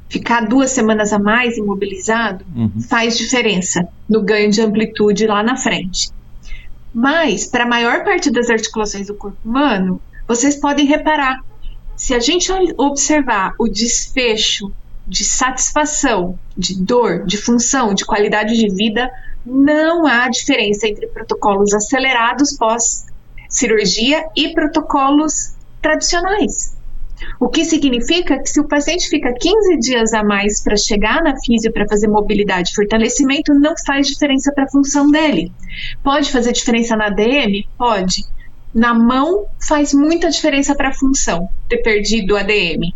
Ficar 2 semanas a mais imobilizado faz diferença no ganho de amplitude lá na frente. Mas, para a maior parte das articulações do corpo humano, vocês podem reparar, se a gente observar o desfecho de satisfação, de dor, de função, de qualidade de vida, não há diferença entre protocolos acelerados pós-cirurgia e protocolos tradicionais. O que significa que se o paciente fica 15 dias a mais para chegar na físio para fazer mobilidade e fortalecimento, não faz diferença para a função dele. Pode fazer diferença na ADM? Pode. Na mão faz muita diferença para a função, ter perdido o ADM.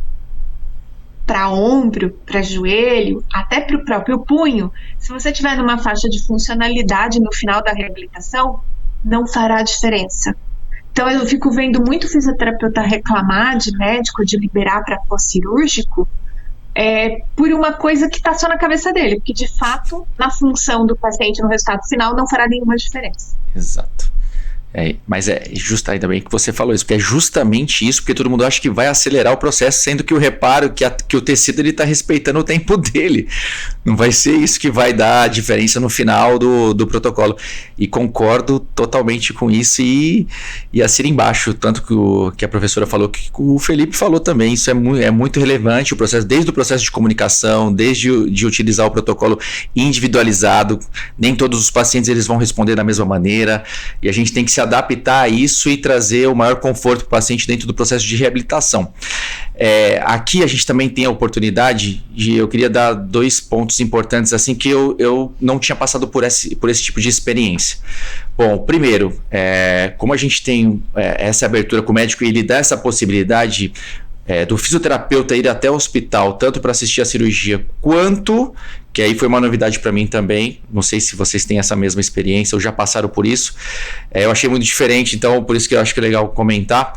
Para ombro, para joelho, até para o próprio punho, se você estiver numa faixa de funcionalidade no final da reabilitação, não fará diferença. Então eu fico vendo muito fisioterapeuta reclamar de médico, de liberar para pós-cirúrgico, por uma coisa que está só na cabeça dele, porque de fato, na função do paciente, no resultado final, não fará nenhuma diferença. Exato. Mas é justo ainda bem que você falou isso, porque é justamente isso, porque todo mundo acha que vai acelerar o processo, sendo que o reparo, que o tecido está respeitando o tempo dele. Não vai ser isso que vai dar a diferença no final do protocolo. E concordo totalmente com isso e assino embaixo, tanto que a professora falou, que o Felipe falou também. Isso é muito relevante, o processo, desde o processo de comunicação, desde de utilizar o protocolo individualizado. Nem todos os pacientes eles vão responder da mesma maneira, e a gente tem que se adaptar a isso e trazer o maior conforto para o paciente dentro do processo de reabilitação. Aqui a gente também tem a oportunidade eu queria dar 2 pontos importantes assim que eu não tinha passado por esse tipo de experiência. Bom, primeiro, como a gente tem essa abertura com o médico e ele dá essa possibilidade do fisioterapeuta ir até o hospital, tanto para assistir a cirurgia, quanto, que aí foi uma novidade para mim também, não sei se vocês têm essa mesma experiência ou já passaram por isso, eu achei muito diferente, então por isso que eu acho que é legal comentar,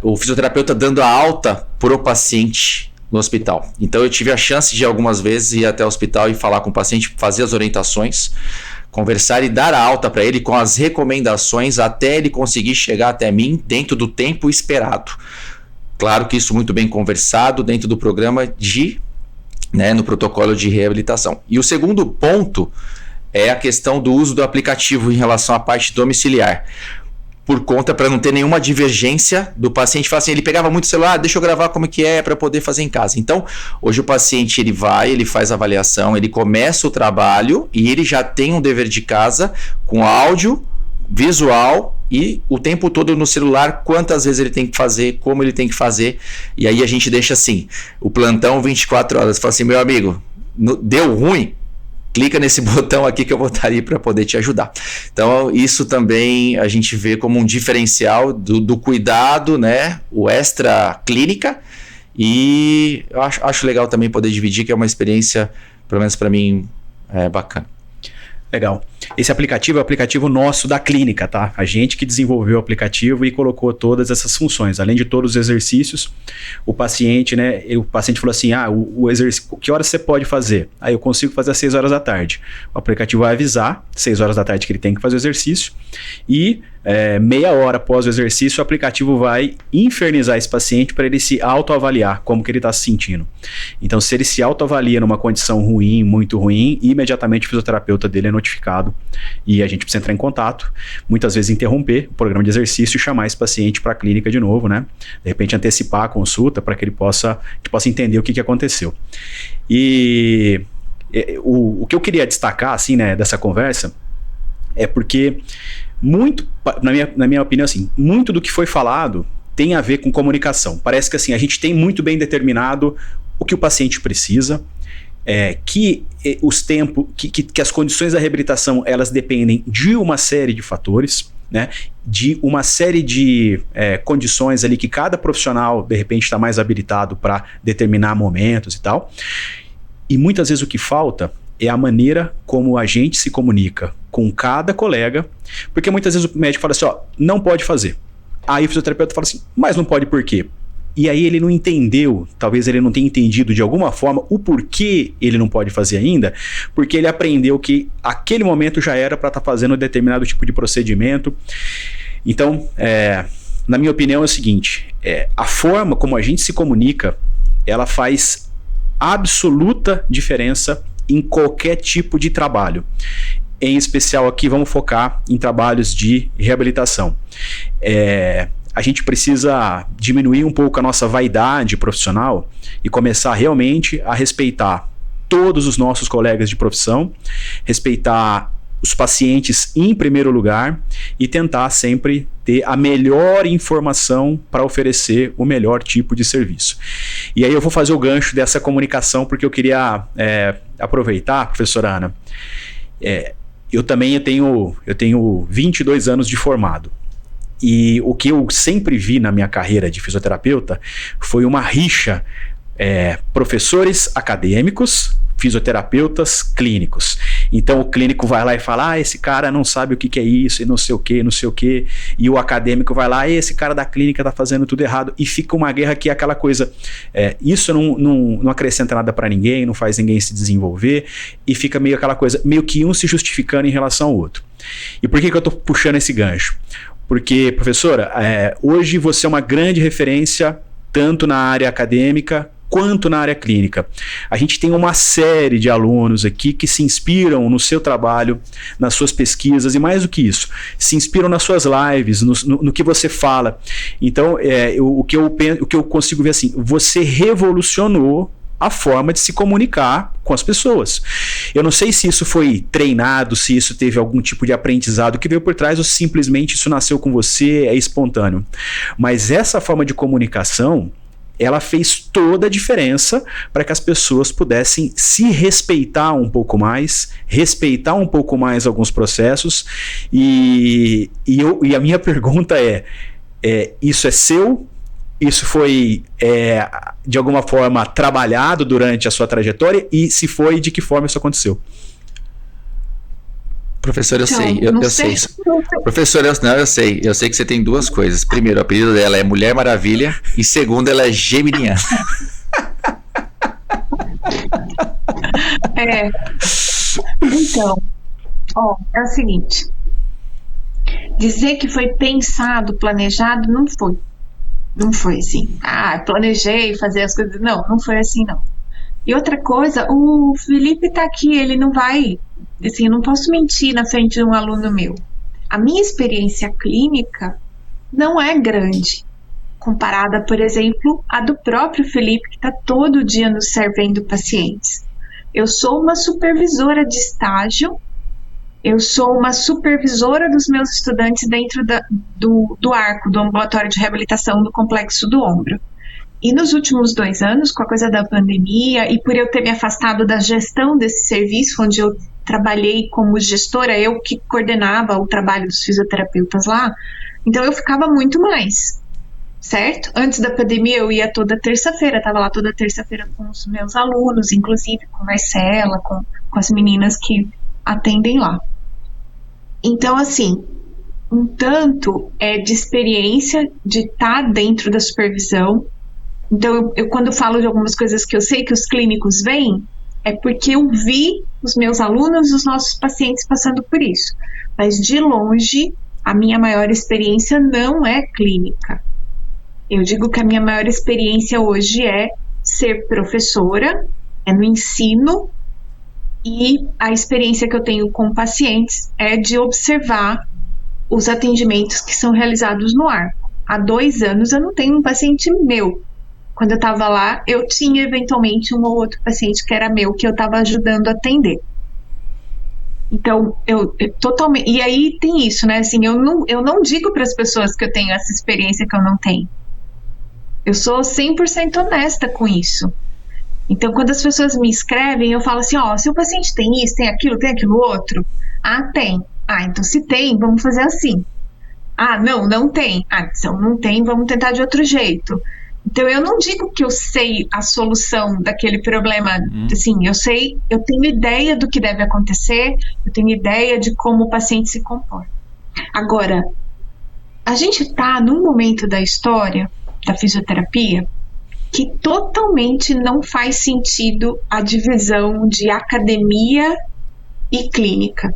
o fisioterapeuta dando a alta pro paciente no hospital. Então eu tive a chance de algumas vezes ir até o hospital e falar com o paciente, fazer as orientações, conversar e dar a alta para ele com as recomendações até ele conseguir chegar até mim dentro do tempo esperado. Claro que isso muito bem conversado dentro do programa no protocolo de reabilitação. E o segundo ponto é a questão do uso do aplicativo em relação à parte domiciliar. Por conta, para não ter nenhuma divergência do paciente, fala assim, ele pegava muito o celular, deixa eu gravar como que é para poder fazer em casa. Então, hoje o paciente ele faz a avaliação, ele começa o trabalho e ele já tem um dever de casa com áudio, visual e o tempo todo no celular, quantas vezes ele tem que fazer, como ele tem que fazer. E aí a gente deixa assim, o plantão 24 horas, fala assim, meu amigo, deu ruim? Clica nesse botão aqui que eu vou estar ali para poder te ajudar. Então, isso também a gente vê como um diferencial do cuidado, né? O extra clínica. E eu acho legal também poder dividir, que é uma experiência, pelo menos para mim, bacana. Legal. Esse aplicativo é o aplicativo nosso da clínica, tá? A gente que desenvolveu o aplicativo e colocou todas essas funções. Além de todos os exercícios, o paciente, né? O paciente falou assim, o exercício, que horas você pode fazer? Aí eu consigo fazer às 6 horas da tarde. O aplicativo vai avisar, 6 horas da tarde, que ele tem que fazer o exercício. E meia hora após o exercício, o aplicativo vai infernizar esse paciente para ele se autoavaliar como que ele está se sentindo. Então, se ele se autoavalia numa condição ruim, muito ruim, imediatamente o fisioterapeuta dele é notificado e a gente precisa entrar em contato, muitas vezes interromper o programa de exercício e chamar esse paciente para a clínica de novo, né? De repente antecipar a consulta para que ele possa entender o que aconteceu. E o que eu queria destacar, assim, né, dessa conversa é porque muito, na minha opinião, assim, muito do que foi falado tem a ver com comunicação. Parece que assim, a gente tem muito bem determinado o que o paciente precisa, que os tempos, que as condições da reabilitação, elas dependem de uma série de fatores, né, de uma série de condições ali que cada profissional, de repente, está mais habilitado para determinar momentos e tal. E muitas vezes o que falta é a maneira como a gente se comunica com cada colega, porque muitas vezes o médico fala assim, não pode fazer. Aí o fisioterapeuta fala assim, mas não pode por quê? E aí ele não entendeu, talvez ele não tenha entendido de alguma forma o porquê ele não pode fazer ainda, porque ele aprendeu que aquele momento já era para estar fazendo um determinado tipo de procedimento. Então, na minha opinião é o seguinte, a forma como a gente se comunica, ela faz absoluta diferença em qualquer tipo de trabalho. Em especial aqui vamos focar em trabalhos de reabilitação. A gente precisa diminuir um pouco a nossa vaidade profissional e começar realmente a respeitar todos os nossos colegas de profissão, respeitar os pacientes em primeiro lugar e tentar sempre ter a melhor informação para oferecer o melhor tipo de serviço. E aí eu vou fazer o gancho dessa comunicação, porque eu queria aproveitar, professora Ana, eu tenho 22 anos de formado. E o que eu sempre vi na minha carreira de fisioterapeuta foi uma rixa, professores acadêmicos, fisioterapeutas clínicos. Então o clínico vai lá e fala, esse cara não sabe o que é isso, e não sei o que, e o acadêmico vai lá, esse cara da clínica tá fazendo tudo errado, e fica uma guerra que é aquela coisa, isso não acrescenta nada para ninguém, não faz ninguém se desenvolver, e fica meio aquela coisa, meio que um se justificando em relação ao outro. E por que eu tô puxando esse gancho? Porque, professora, hoje você é uma grande referência, tanto na área acadêmica quanto na área clínica. A gente tem uma série de alunos aqui que se inspiram no seu trabalho, nas suas pesquisas e mais do que isso, se inspiram nas suas lives, no que você fala. Então, o que eu consigo ver assim, você revolucionou a forma de se comunicar com as pessoas. Eu não sei se isso foi treinado, se isso teve algum tipo de aprendizado que veio por trás ou simplesmente isso nasceu com você, é espontâneo. Mas essa forma de comunicação, ela fez toda a diferença para que as pessoas pudessem se respeitar um pouco mais, respeitar um pouco mais alguns processos. E a minha pergunta isso é seu? Isso foi, de alguma forma, trabalhado durante a sua trajetória? E se foi, de que forma isso aconteceu? Professor, eu sei. Professor, eu sei que você tem duas coisas. Primeiro, o apelido dela é Mulher Maravilha. E segundo, ela é geminiana. Então, é o seguinte. Dizer que foi pensado, planejado, não foi. Não foi assim. Planejei fazer as coisas. Não foi assim, não. E outra coisa, o Felipe tá aqui, ele não vai Assim, eu não posso mentir na frente de um aluno meu. A minha experiência clínica não é grande, comparada, por exemplo, à do próprio Felipe, que está todo dia nos servendo pacientes. Eu sou uma supervisora de estágio, eu sou uma supervisora dos meus estudantes dentro do ARCO, do Ambulatório de Reabilitação do Complexo do Ombro. E nos últimos 2 anos, com a coisa da pandemia, e por eu ter me afastado da gestão desse serviço, onde eu trabalhei como gestora, eu que coordenava o trabalho dos fisioterapeutas lá, então eu ficava muito mais, certo? Antes da pandemia eu ia toda terça-feira, estava lá toda terça-feira com os meus alunos, inclusive com Marcela, com as meninas que atendem lá. Então, assim, um tanto de experiência de estar dentro da supervisão. Então, eu quando falo de algumas coisas que eu sei que os clínicos veem, é porque eu vi os meus alunos, os nossos pacientes passando por isso. Mas, de longe, a minha maior experiência não é clínica. Eu digo que a minha maior experiência hoje é ser professora, é no ensino, e a experiência que eu tenho com pacientes é de observar os atendimentos que são realizados no ARCO. Há 2 anos eu não tenho um paciente meu. Quando eu estava lá, eu tinha eventualmente um ou outro paciente que era meu, que eu estava ajudando a atender. Então, eu totalmente... E aí tem isso, né? Assim, eu não digo para as pessoas que eu tenho essa experiência que eu não tenho. Eu sou 100% honesta com isso. Então, quando as pessoas me escrevem, eu falo assim, se o paciente tem isso, tem aquilo outro. Ah, tem. Ah, então se tem, vamos fazer assim. Ah, não tem. Ah, então não tem, vamos tentar de outro jeito. Então, eu não digo que eu sei a solução daquele problema. Assim, eu tenho ideia do que deve acontecer, eu tenho ideia de como o paciente se comporta. Agora, a gente está num momento da história da fisioterapia que totalmente não faz sentido a divisão de academia e clínica,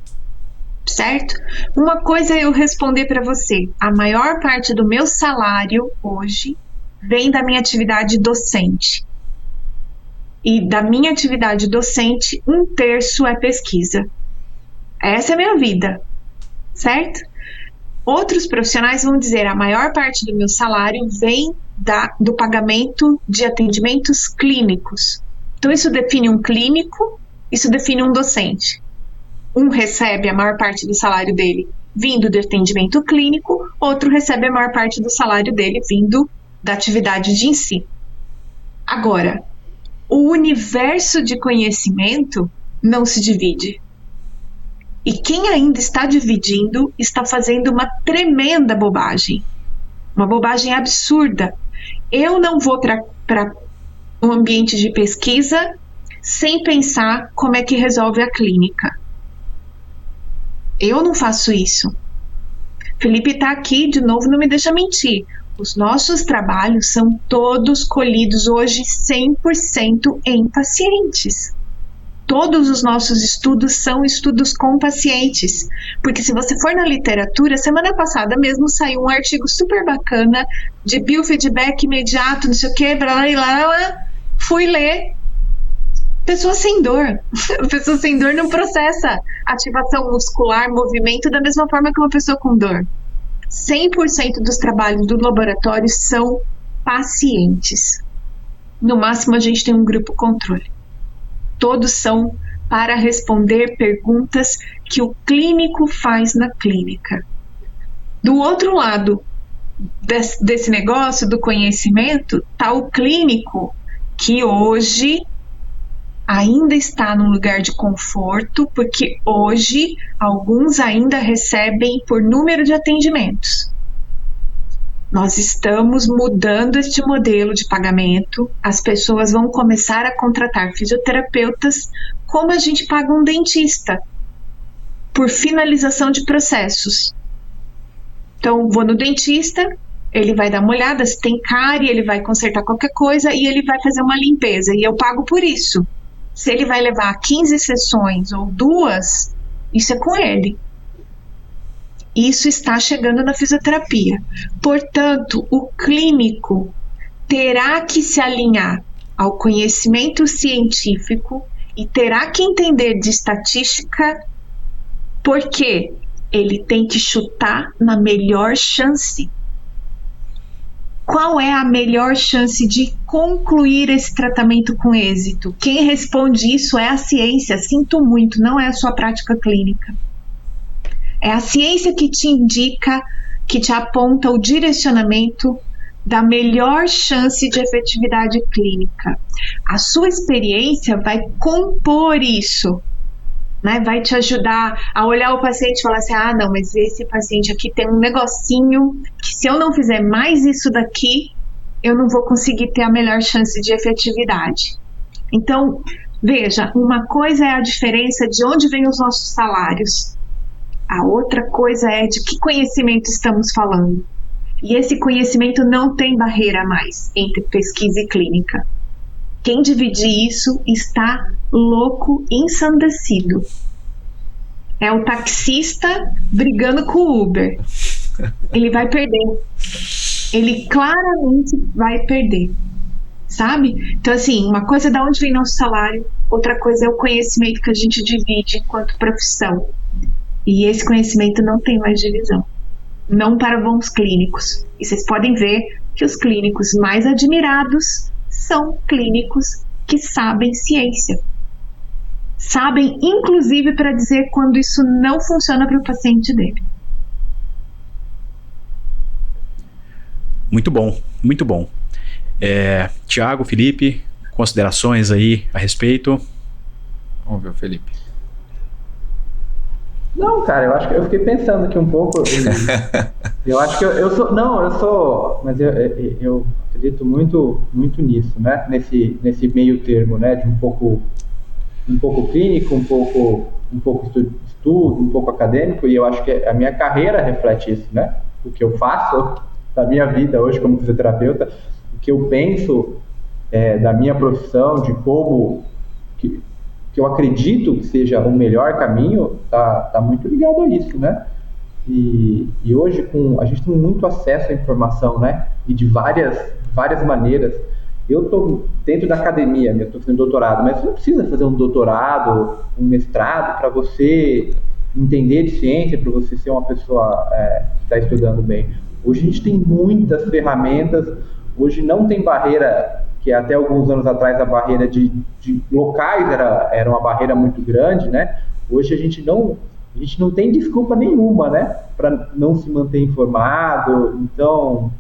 certo? Uma coisa é eu responder para você, a maior parte do meu salário hoje vem da minha atividade docente. E da minha atividade docente, 1/3 é pesquisa. Essa é a minha vida, certo? Outros profissionais vão dizer, a maior parte do meu salário vem do pagamento de atendimentos clínicos. Então, isso define um clínico, isso define um docente. Um recebe a maior parte do salário dele vindo do atendimento clínico, outro recebe a maior parte do salário dele vindo da atividade de ensino. Agora, o universo de conhecimento não se divide. E quem ainda está dividindo está fazendo uma tremenda bobagem. Uma bobagem absurda. Eu não vou para um ambiente de pesquisa sem pensar como é que resolve a clínica. Eu não faço isso. Felipe está aqui, de novo, não me deixa mentir. Os nossos trabalhos são todos colhidos hoje 100% em pacientes. Todos os nossos estudos são estudos com pacientes. Porque se você for na literatura, semana passada mesmo saiu um artigo super bacana de biofeedback imediato, não sei o que, blá, blá, blá, fui ler. Pessoa sem dor. Pessoa sem dor não processa ativação muscular, movimento da mesma forma que uma pessoa com dor. 100% dos trabalhos do laboratório são pacientes. No máximo a gente tem um grupo controle. Todos são para responder perguntas que o clínico faz na clínica. Do outro lado desse negócio do conhecimento, está o clínico, que hoje ainda está num lugar de conforto, porque hoje alguns ainda recebem por número de atendimentos. Nós estamos mudando este modelo de pagamento, as pessoas vão começar a contratar fisioterapeutas como a gente paga um dentista, por finalização de processos. Então, vou no dentista, ele vai dar uma olhada, se tem cárie, ele vai consertar qualquer coisa e ele vai fazer uma limpeza, e eu pago por isso. Se ele vai levar 15 sessões ou 2, isso é com ele. Isso está chegando na fisioterapia. Portanto, o clínico terá que se alinhar ao conhecimento científico e terá que entender de estatística, porque ele tem que chutar na melhor chance. Qual é a melhor chance de concluir esse tratamento com êxito? Quem responde isso é a ciência. Sinto muito, não é a sua prática clínica. É a ciência que te indica, que te aponta o direcionamento da melhor chance de efetividade clínica. A sua experiência vai compor isso, né? Vai te ajudar a olhar o paciente e falar assim, não, mas esse paciente aqui tem um negocinho que se eu não fizer mais isso daqui, eu não vou conseguir ter a melhor chance de efetividade. Então, veja, uma coisa é a diferença de onde vêm os nossos salários. A outra coisa é de que conhecimento estamos falando. E esse conhecimento não tem barreira mais entre pesquisa e clínica. Quem dividir isso está louco, ensandecido. É o taxista brigando com o Uber. Ele vai perder. Ele claramente vai perder. Sabe? Então, assim, uma coisa é de onde vem nosso salário, outra coisa é o conhecimento que a gente divide enquanto profissão. E esse conhecimento não tem mais divisão. Não para bons clínicos. E vocês podem ver que os clínicos mais admirados são clínicos que sabem ciência. Sabem, inclusive, para dizer quando isso não funciona para o paciente dele. Muito bom, muito bom. Tiago, Felipe, considerações aí a respeito? Vamos ver o Felipe. Não, cara, eu acho que eu fiquei pensando aqui um pouco. Eu acho que eu sou, mas eu acredito muito nisso, né? Nesse meio termo, né? De um pouco clínico, um pouco estudo, um pouco acadêmico, e eu acho que a minha carreira reflete isso, né? O que eu faço da minha vida hoje como fisioterapeuta, o que eu penso da minha profissão, de como que eu acredito que seja o melhor caminho, tá muito ligado a isso, né? E hoje a gente tem muito acesso à informação, né? E de várias maneiras. Eu estou dentro da academia, eu estou fazendo doutorado, mas você não precisa fazer um doutorado, um mestrado para você entender de ciência, para você ser uma pessoa que está estudando bem. Hoje a gente tem muitas ferramentas, hoje não tem barreira, que até alguns anos atrás a barreira de locais era uma barreira muito grande, né? Hoje a gente não tem desculpa nenhuma, né? Para não se manter informado. Então,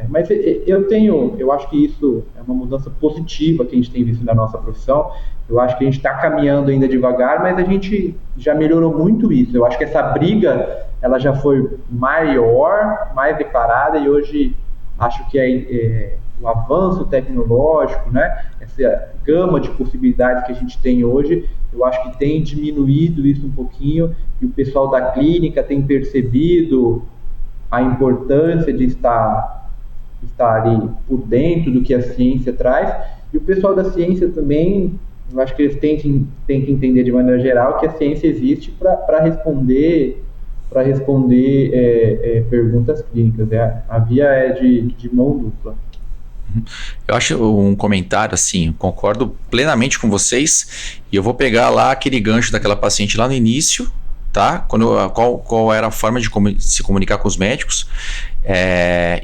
mas eu acho que isso é uma mudança positiva que a gente tem visto na nossa profissão. Eu acho que a gente está caminhando ainda devagar, mas a gente já melhorou muito isso. Eu acho que essa briga ela já foi maior, mais declarada, e hoje acho que o avanço tecnológico, né, essa gama de possibilidades que a gente tem hoje, eu acho que tem diminuído isso um pouquinho, e o pessoal da clínica tem percebido a importância de estar ali por dentro do que a ciência traz, e o pessoal da ciência também, eu acho que eles têm que entender de maneira geral que a ciência existe para responder perguntas clínicas. A via é de mão dupla. Eu acho um comentário assim, concordo plenamente com vocês, e eu vou pegar lá aquele gancho daquela paciente lá no início, tá? Qual era a forma de se comunicar com os médicos,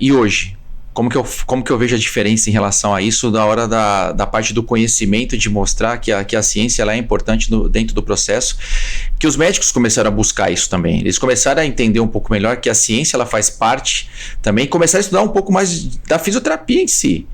e hoje, como que eu vejo a diferença em relação a isso da hora da parte do conhecimento, de mostrar que a ciência ela é importante dentro do processo, que os médicos começaram a buscar isso também. Eles começaram a entender um pouco melhor que a ciência ela faz parte também, começaram a estudar um pouco mais da fisioterapia em si.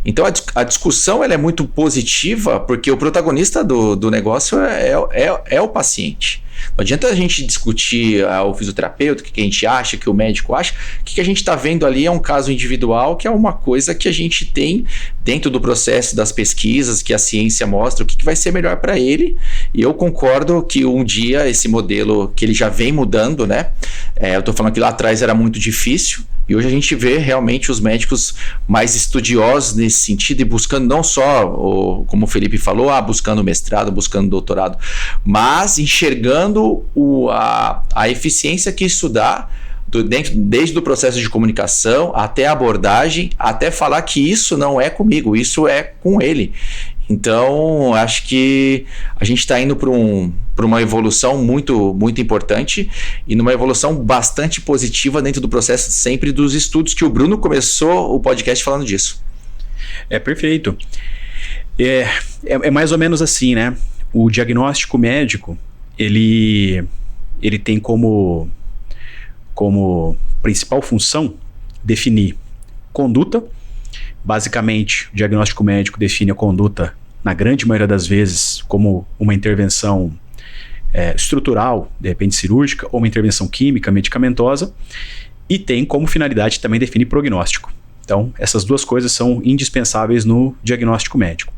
Então a discussão ela é muito positiva, porque o protagonista do negócio é o paciente. Não adianta a gente discutir o fisioterapeuta, o que a gente acha, o que o médico acha. O que a gente está vendo ali é um caso individual, que é uma coisa que a gente tem dentro do processo das pesquisas, que a ciência mostra o que vai ser melhor para ele. E eu concordo que um dia esse modelo, que ele já vem mudando, né? Eu estou falando que lá atrás era muito difícil, e hoje a gente vê realmente os médicos mais estudiosos nesse sentido, e buscando não só, como o Felipe falou, buscando mestrado, buscando doutorado, mas enxergando a eficiência que isso dá, desde o processo de comunicação até a abordagem, até falar que isso não é comigo, isso é com ele. Então, acho que a gente está indo para uma evolução muito, muito importante e numa evolução bastante positiva dentro do processo sempre dos estudos, que o Bruno começou o podcast falando disso. Perfeito. É mais ou menos assim, né? O diagnóstico médico, ele tem como principal função definir conduta. Basicamente, o diagnóstico médico define a conduta, na grande maioria das vezes, como uma intervenção estrutural, de repente cirúrgica, ou uma intervenção química, medicamentosa, e tem como finalidade também definir prognóstico. Então, essas duas coisas são indispensáveis no diagnóstico médico.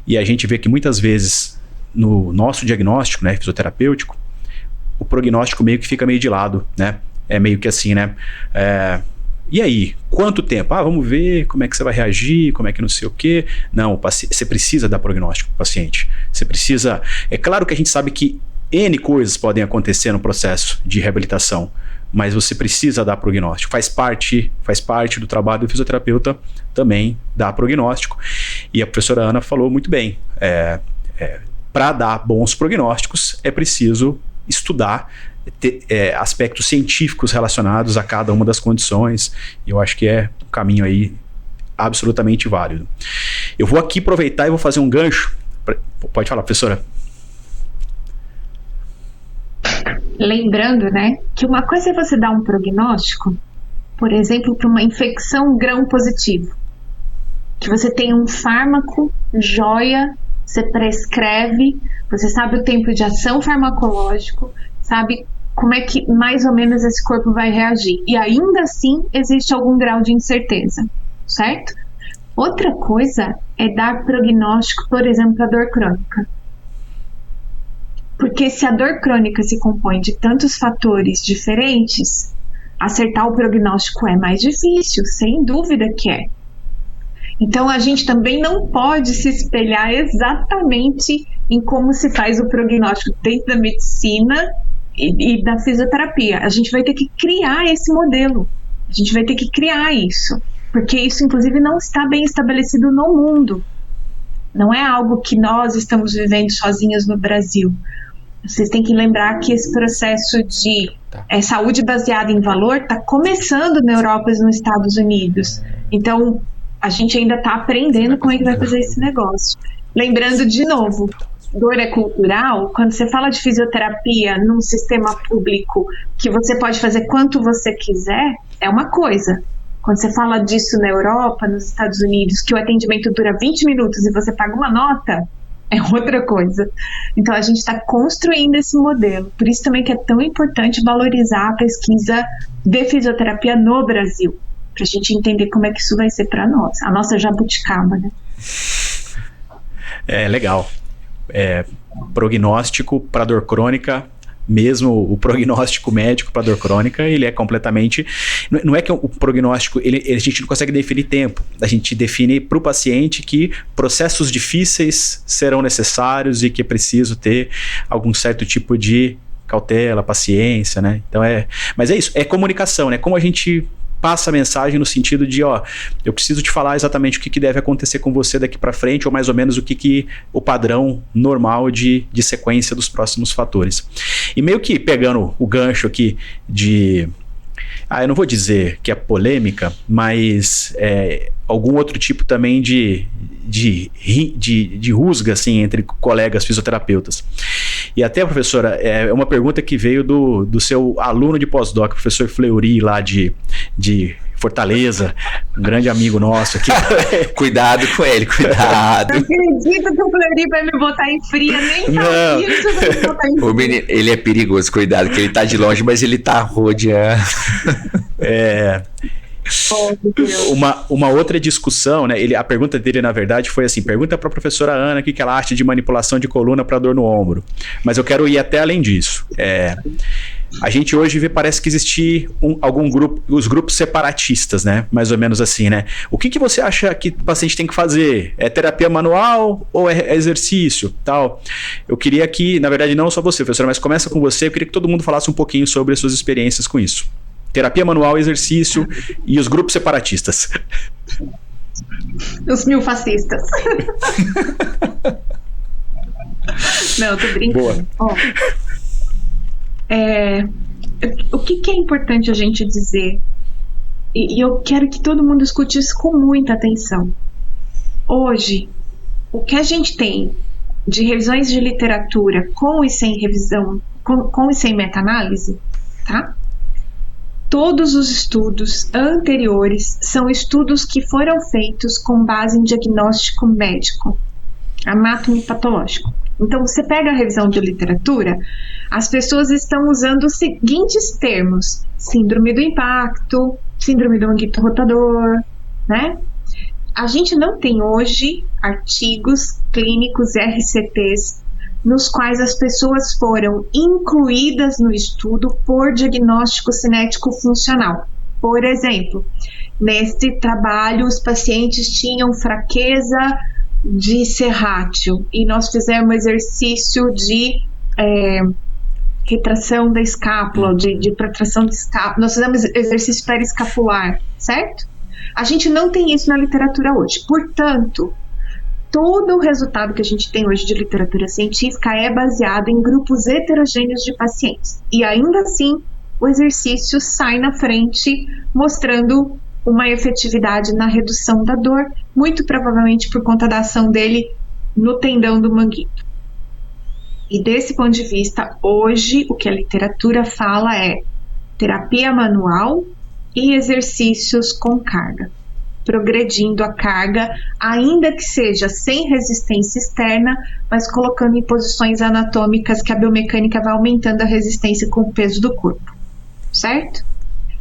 E a gente vê que muitas vezes, no nosso diagnóstico, né, fisioterapêutico, o prognóstico meio que fica meio de lado, né? É meio que assim, né? E aí, quanto tempo? Vamos ver como é que você vai reagir, como é que não sei o quê. Não, você precisa dar prognóstico para o paciente. Você precisa... É claro que a gente sabe que N coisas podem acontecer no processo de reabilitação, mas você precisa dar prognóstico. Faz parte do trabalho do fisioterapeuta também dar prognóstico. E a professora Ana falou muito bem. Para dar bons prognósticos, é preciso estudar aspectos científicos relacionados a cada uma das condições. E eu acho que é um caminho aí absolutamente válido. Eu vou aqui aproveitar e vou fazer um gancho. Pode falar, professora. Lembrando, né, que uma coisa é você dar um prognóstico, por exemplo, para uma infecção gram-positivo, que você tem um fármaco, joia, você prescreve, você sabe o tempo de ação farmacológico, sabe como é que mais ou menos esse corpo vai reagir. E ainda assim existe algum grau de incerteza, certo? Outra coisa é dar prognóstico, por exemplo, para dor crônica. Porque se a dor crônica se compõe de tantos fatores diferentes, acertar o prognóstico é mais difícil, sem dúvida que é. Então a gente também não pode se espelhar exatamente em como se faz o prognóstico dentro da medicina e da fisioterapia. A gente vai ter que criar esse modelo, a gente vai ter que criar isso, porque isso inclusive não está bem estabelecido no mundo, não é algo que nós estamos vivendo sozinhos no Brasil. Vocês têm que lembrar que esse processo de saúde baseada em valor está começando na Europa e nos Estados Unidos, então a gente ainda está aprendendo como é que vai fazer esse negócio. Lembrando de novo, dor é cultural. Quando você fala de fisioterapia num sistema público que você pode fazer quanto você quiser, é uma coisa. Quando você fala disso na Europa, nos Estados Unidos, que o atendimento dura 20 minutos e você paga uma nota, é outra coisa. Então a gente está construindo esse modelo. Por isso também que é tão importante valorizar a pesquisa de fisioterapia no Brasil, para a gente entender como é que isso vai ser para nós. A nossa jabuticaba, né? Legal. Prognóstico para dor crônica, mesmo o prognóstico médico para dor crônica, ele é completamente... Não é que o prognóstico, a gente não consegue definir tempo. A gente define para o paciente que processos difíceis serão necessários e que é preciso ter algum certo tipo de cautela, paciência, né? Então mas é isso, é comunicação, né? Como a gente passa a mensagem no sentido de, eu preciso te falar exatamente o que deve acontecer com você daqui para frente, ou mais ou menos o padrão normal de sequência dos próximos fatores. E meio que pegando o gancho aqui de... eu não vou dizer que é polêmica, mas algum outro tipo também de rusga, assim, entre colegas fisioterapeutas. E até, professora, é uma pergunta que veio do seu aluno de pós-doc, professor Fleury, lá de Fortaleza, um grande amigo nosso aqui. Cuidado com ele, cuidado. Não acredito que o Fleury vai me botar em fria, nem sabia que vai me botar em fria. O menino, ele é perigoso, cuidado, que ele tá de longe, mas ele tá rodeando. Uma outra discussão, né? A pergunta dele, na verdade, foi assim: pergunta para a professora Ana o que ela acha de manipulação de coluna para dor no ombro. Mas eu quero ir até além disso. A gente hoje vê, parece que existe algum grupo, os grupos separatistas, né? Mais ou menos assim, né? O que você acha que o paciente tem que fazer? É terapia manual ou é exercício? Tal. Eu queria que, na verdade, não só você, professora, mas começa com você. Eu queria que todo mundo falasse um pouquinho sobre as suas experiências com isso. Terapia manual, exercício e os grupos separatistas. Os 1000 fascistas. Não, tô brincando. Ó, o que é importante a gente dizer? E eu quero que todo mundo escute isso com muita atenção. Hoje, o que a gente tem de revisões de literatura com e sem revisão, com e sem meta-análise, tá? Todos os estudos anteriores são estudos que foram feitos com base em diagnóstico médico, anatomopatológico. Então, você pega a revisão de literatura, as pessoas estão usando os seguintes termos: síndrome do impacto, síndrome do manguito rotador, né? A gente não tem hoje artigos clínicos RCTs nos quais as pessoas foram incluídas no estudo por diagnóstico cinético funcional. Por exemplo, nesse trabalho os pacientes tinham fraqueza de serrátil e nós fizemos exercício de retração da escápula, de protração de escápula, nós fizemos exercício periescapular, certo? A gente não tem isso na literatura hoje. Portanto, todo o resultado que a gente tem hoje de literatura científica é baseado em grupos heterogêneos de pacientes. E ainda assim, o exercício sai na frente, mostrando uma efetividade na redução da dor, muito provavelmente por conta da ação dele no tendão do manguito. E desse ponto de vista, hoje, o que a literatura fala é terapia manual e exercícios com carga, progredindo a carga, ainda que seja sem resistência externa, mas colocando em posições anatômicas que a biomecânica vai aumentando a resistência com o peso do corpo, certo?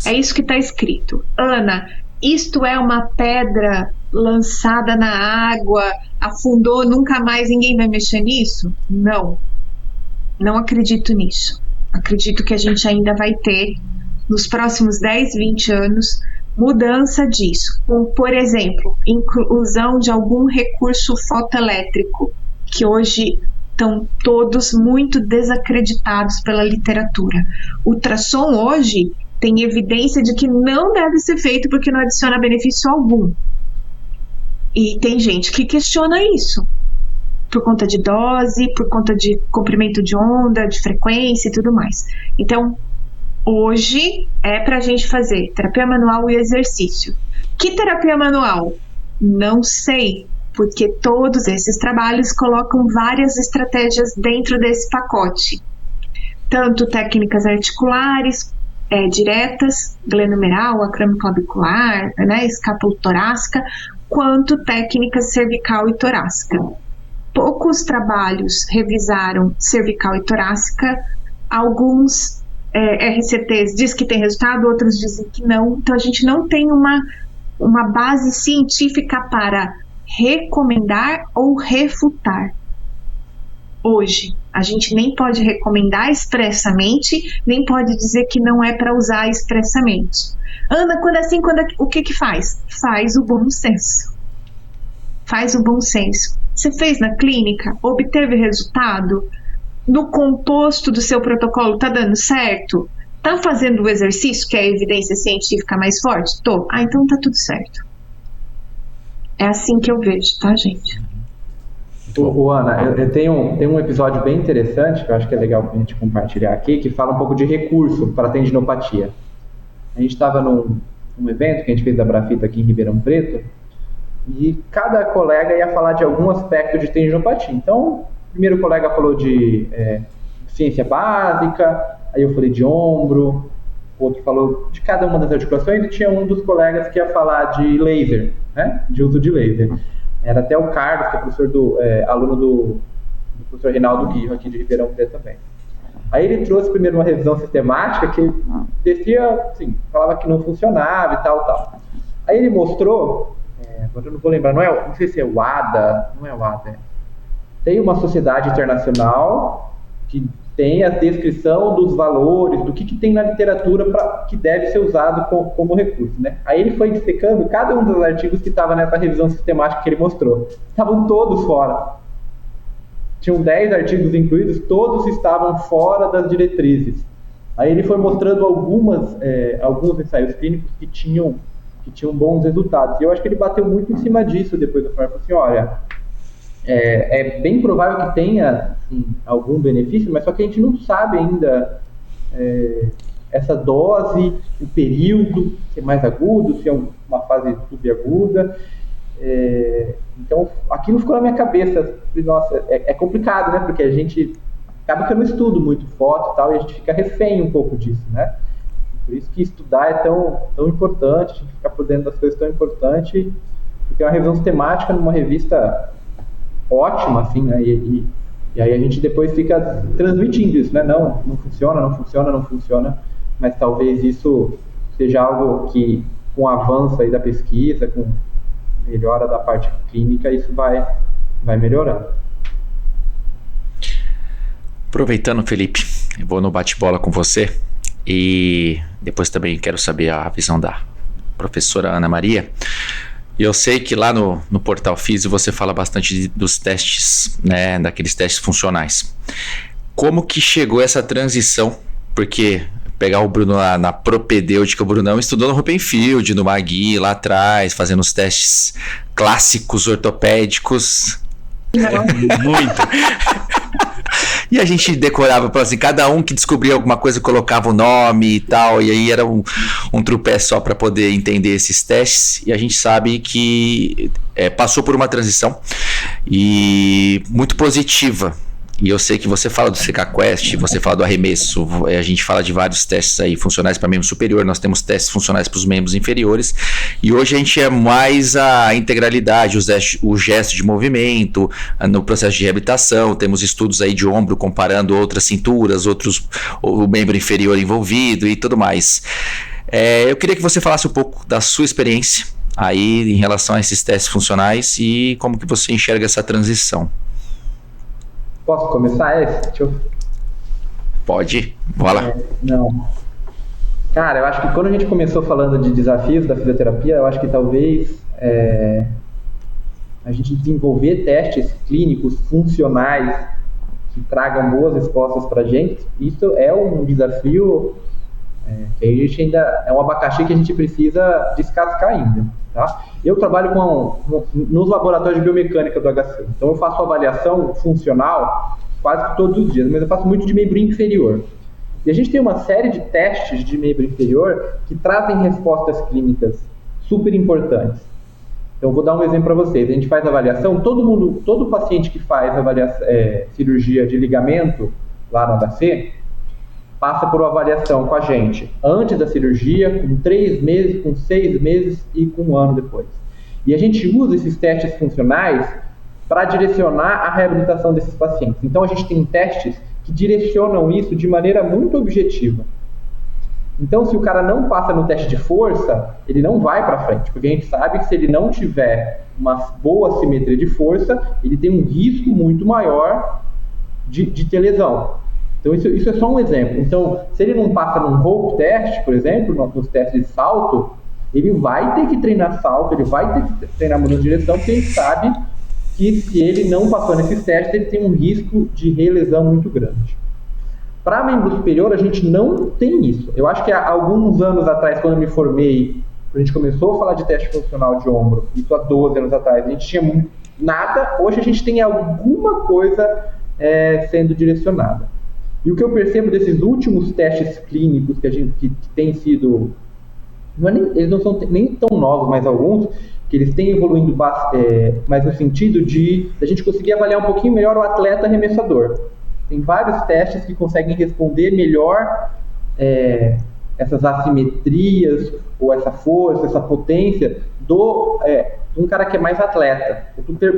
É isso que está escrito. Ana, isto é uma pedra lançada na água, afundou, nunca mais ninguém vai mexer nisso? Não, não acredito nisso. Acredito que a gente ainda vai ter, nos próximos 10, 20 anos, mudança disso. Por exemplo, inclusão de algum recurso fotoelétrico, que hoje estão todos muito desacreditados pela literatura. Ultrassom hoje tem evidência de que não deve ser feito porque não adiciona benefício algum. E tem gente que questiona isso, por conta de dose, por conta de comprimento de onda, de frequência e tudo mais. Então, hoje é para a gente fazer terapia manual e exercício. Que terapia manual? Não sei, porque todos esses trabalhos colocam várias estratégias dentro desse pacote. Tanto técnicas articulares, diretas, glenomeral, acromioclavicular, né, escapulotorácica, quanto técnicas cervical e torácica. Poucos trabalhos revisaram cervical e torácica, alguns RCTs diz que tem resultado, outros dizem que não. Então a gente não tem uma base científica para recomendar ou refutar. Hoje, a gente nem pode recomendar expressamente, nem pode dizer que não é para usar expressamente. Ana, o que faz? Faz o bom senso. Faz o bom senso. Você fez na clínica? Obteve resultado? No composto do seu protocolo tá dando certo? Tá fazendo o exercício que é a evidência científica mais forte? Tô. Então tá tudo certo. É assim que eu vejo, tá, gente? Ana, eu tenho um episódio bem interessante que eu acho que é legal a gente compartilhar aqui, que fala um pouco de recurso para tendinopatia. A gente estava num evento que a gente fez da Brafita aqui em Ribeirão Preto e cada colega ia falar de algum aspecto de tendinopatia. Então, o primeiro colega falou de ciência básica, aí eu falei de ombro, o outro falou de cada uma das articulações e tinha um dos colegas que ia falar de laser, né? De uso de laser. Era até o Carlos, que é professor aluno do professor Reinaldo Guirro, aqui de Ribeirão Preto também. Aí ele trouxe primeiro uma revisão sistemática que descia, assim, falava que não funcionava e tal. Aí ele mostrou, agora eu não vou lembrar, não sei se é o ADA, não é o ADA, tem uma sociedade internacional que tem a descrição dos valores, do que tem na literatura que deve ser usado como recurso, né? Aí ele foi dissecando cada um dos artigos que estava nessa revisão sistemática que ele mostrou. Estavam todos fora. Tinham 10 artigos incluídos, todos estavam fora das diretrizes. Aí ele foi mostrando alguns ensaios clínicos que que tinham bons resultados. E eu acho que ele bateu muito em cima disso depois da forma, assim, olha, é bem provável que tenha assim, algum benefício, mas só que a gente não sabe ainda essa dose, o período, se é mais agudo, se é uma fase subaguda. Então, aquilo ficou na minha cabeça. Nossa, é complicado, né? Porque a gente acaba que eu não estudo muito foto e tal, e a gente fica refém um pouco disso, né? Por isso que estudar é tão importante, a gente ficar por dentro das coisas tão importante, porque é uma revisão sistemática numa revista ótima, assim, né? E aí a gente depois fica transmitindo isso, né? Não funciona, mas talvez isso seja algo que, com o avanço aí da pesquisa, com melhora da parte clínica, isso vai melhorando. Aproveitando, Felipe, eu vou no bate-bola com você e depois também quero saber a visão da professora Ana Maria. E eu sei que lá no Portal Físio você fala bastante dos testes, né, daqueles testes funcionais. Como que chegou essa transição? Porque pegar o Bruno lá na propedêutica, o Brunão estudou no Hoppenfield, no Magui, lá atrás, fazendo os testes clássicos ortopédicos. Muito. E a gente decorava, assim, cada um que descobria alguma coisa colocava o nome e tal, e aí era um trupé só para poder entender esses testes. E a gente sabe que passou por uma transição e muito positiva. E eu sei que você fala do CKQuest, você fala do arremesso, a gente fala de vários testes aí funcionais para membro superior, nós temos testes funcionais para os membros inferiores, e hoje a gente é mais a integralidade, o gesto de movimento, no processo de reabilitação, temos estudos aí de ombro comparando outras cinturas, o membro inferior envolvido e tudo mais. Eu queria que você falasse um pouco da sua experiência aí em relação a esses testes funcionais e como que você enxerga essa transição. Posso começar esse? Pode, vai lá. Não. Cara, eu acho que quando a gente começou falando de desafios da fisioterapia, eu acho que talvez a gente desenvolver testes clínicos funcionais que tragam boas respostas para a gente, isso é um desafio que a gente ainda é um abacaxi que a gente precisa descascar ainda. Tá? Eu trabalho nos laboratórios de biomecânica do HC, então eu faço avaliação funcional quase que todos os dias, mas eu faço muito de membro inferior. E a gente tem uma série de testes de membro inferior que trazem respostas clínicas super importantes. Então eu vou dar um exemplo para vocês. A gente faz avaliação, todo paciente que faz cirurgia de ligamento lá no HC, passa por uma avaliação com a gente antes da cirurgia, com 3 meses, com 6 meses e com 1 ano depois. E a gente usa esses testes funcionais para direcionar a reabilitação desses pacientes. Então a gente tem testes que direcionam isso de maneira muito objetiva. Então se o cara não passa no teste de força, ele não vai para frente, porque a gente sabe que se ele não tiver uma boa simetria de força, ele tem um risco muito maior de ter lesão. Então isso é só um exemplo. Então, se ele não passa num rope test, por exemplo, nos testes de salto, ele vai ter que treinar salto, ele vai ter que treinar mudança de direção, porque ele sabe que se ele não passou nesses testes, ele tem um risco de relesão muito grande. Para membro superior, a gente não tem isso. Eu acho que há alguns anos atrás, quando eu me formei, a gente começou a falar de teste funcional de ombro, isso há 12 anos atrás, a gente tinha nada, hoje a gente tem alguma coisa sendo direcionada. E o que eu percebo desses últimos testes clínicos que têm sido, eles não são nem tão novos, mas alguns, que eles têm evoluindo mais no sentido de a gente conseguir avaliar um pouquinho melhor o atleta arremessador. Tem vários testes que conseguem responder melhor essas assimetrias, ou essa força, essa potência de um cara que é mais atleta,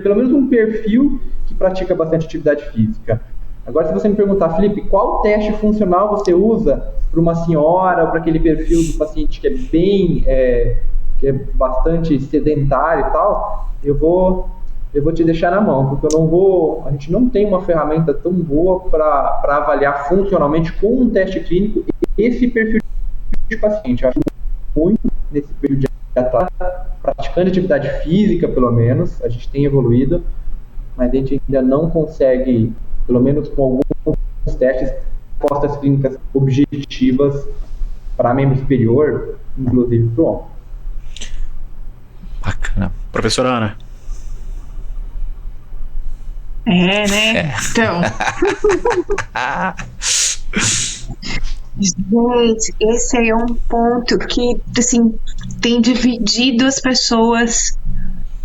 pelo menos um perfil que pratica bastante atividade física. Agora, se você me perguntar, Felipe, qual teste funcional você usa para uma senhora ou para aquele perfil do paciente que é bastante sedentário e tal, eu vou te deixar na mão, porque a gente não tem uma ferramenta tão boa para avaliar funcionalmente com um teste clínico esse perfil de paciente. Eu acho muito nesse perfil de atleta, praticando atividade física, pelo menos, a gente tem evoluído, mas a gente ainda não consegue, pelo menos com alguns testes, respostas clínicas objetivas para membro superior, inclusive para o ombro. Professora Ana. Né? Então. Gente, esse aí é um ponto que, assim, tem dividido as pessoas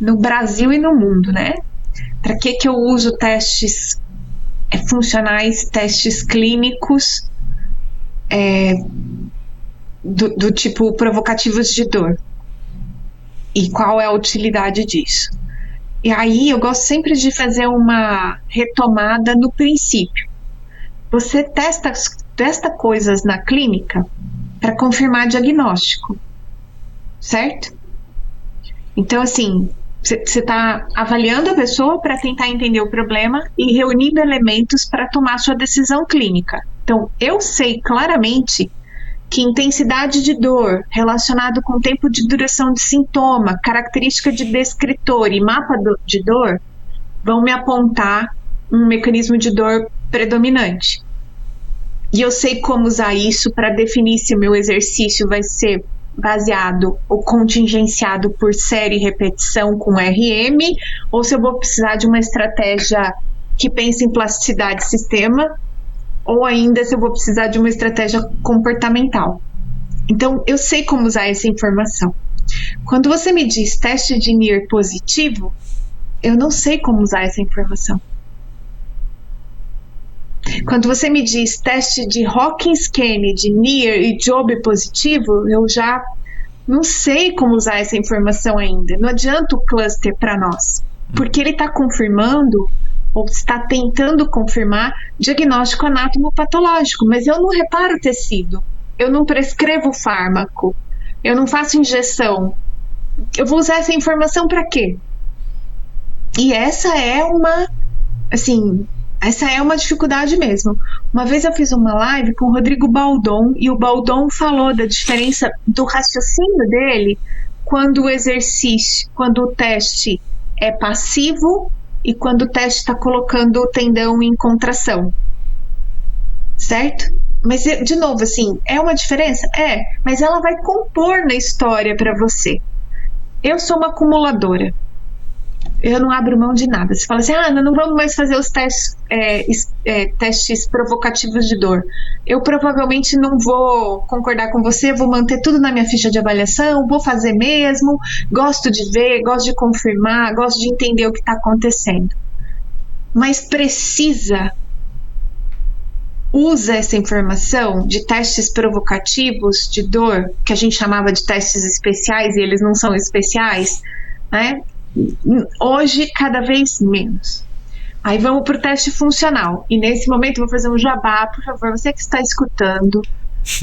no Brasil e no mundo, né? Para que eu uso testes funcionais, testes clínicos do tipo provocativos de dor? E qual é a utilidade disso? E aí eu gosto sempre de fazer uma retomada no princípio. Você testa coisas na clínica para confirmar diagnóstico, certo? Então, assim, você está avaliando a pessoa para tentar entender o problema e reunindo elementos para tomar sua decisão clínica. Então, eu sei claramente que intensidade de dor relacionado com tempo de duração de sintoma, característica de descritor e mapa de dor vão me apontar um mecanismo de dor predominante. E eu sei como usar isso para definir se o meu exercício vai ser baseado ou contingenciado por série e repetição com RM, ou se eu vou precisar de uma estratégia que pense em plasticidade de sistema, ou ainda se eu vou precisar de uma estratégia comportamental. Então, eu sei como usar essa informação. Quando você me diz teste de NIR positivo, eu não sei como usar essa informação. Quando você me diz teste de Hawkins-Kennedy, NIR e Job positivo, eu já não sei como usar essa informação ainda. Não adianta o cluster para nós, porque ele está confirmando ou está tentando confirmar diagnóstico anátomo-patológico, mas eu não reparo o tecido, eu não prescrevo fármaco, eu não faço injeção. Eu vou usar essa informação para quê? E essa é uma dificuldade mesmo. Uma vez eu fiz uma live com o Rodrigo Baldon, e o Baldon falou da diferença do raciocínio dele quando o teste é passivo e quando o teste está colocando o tendão em contração, certo? Mas, de novo, assim, é uma diferença? Mas ela vai compor na história para você. Eu sou uma acumuladora. Eu não abro mão de nada. Você fala assim, não vamos mais fazer os testes provocativos de dor. Eu provavelmente não vou concordar com você, vou manter tudo na minha ficha de avaliação, vou fazer mesmo, gosto de ver, gosto de confirmar, gosto de entender o que está acontecendo. Mas usa essa informação de testes provocativos de dor, que a gente chamava de testes especiais, e eles não são especiais, né? Hoje, cada vez menos. Aí vamos para o teste funcional. E nesse momento eu vou fazer um jabá, por favor, você que está escutando,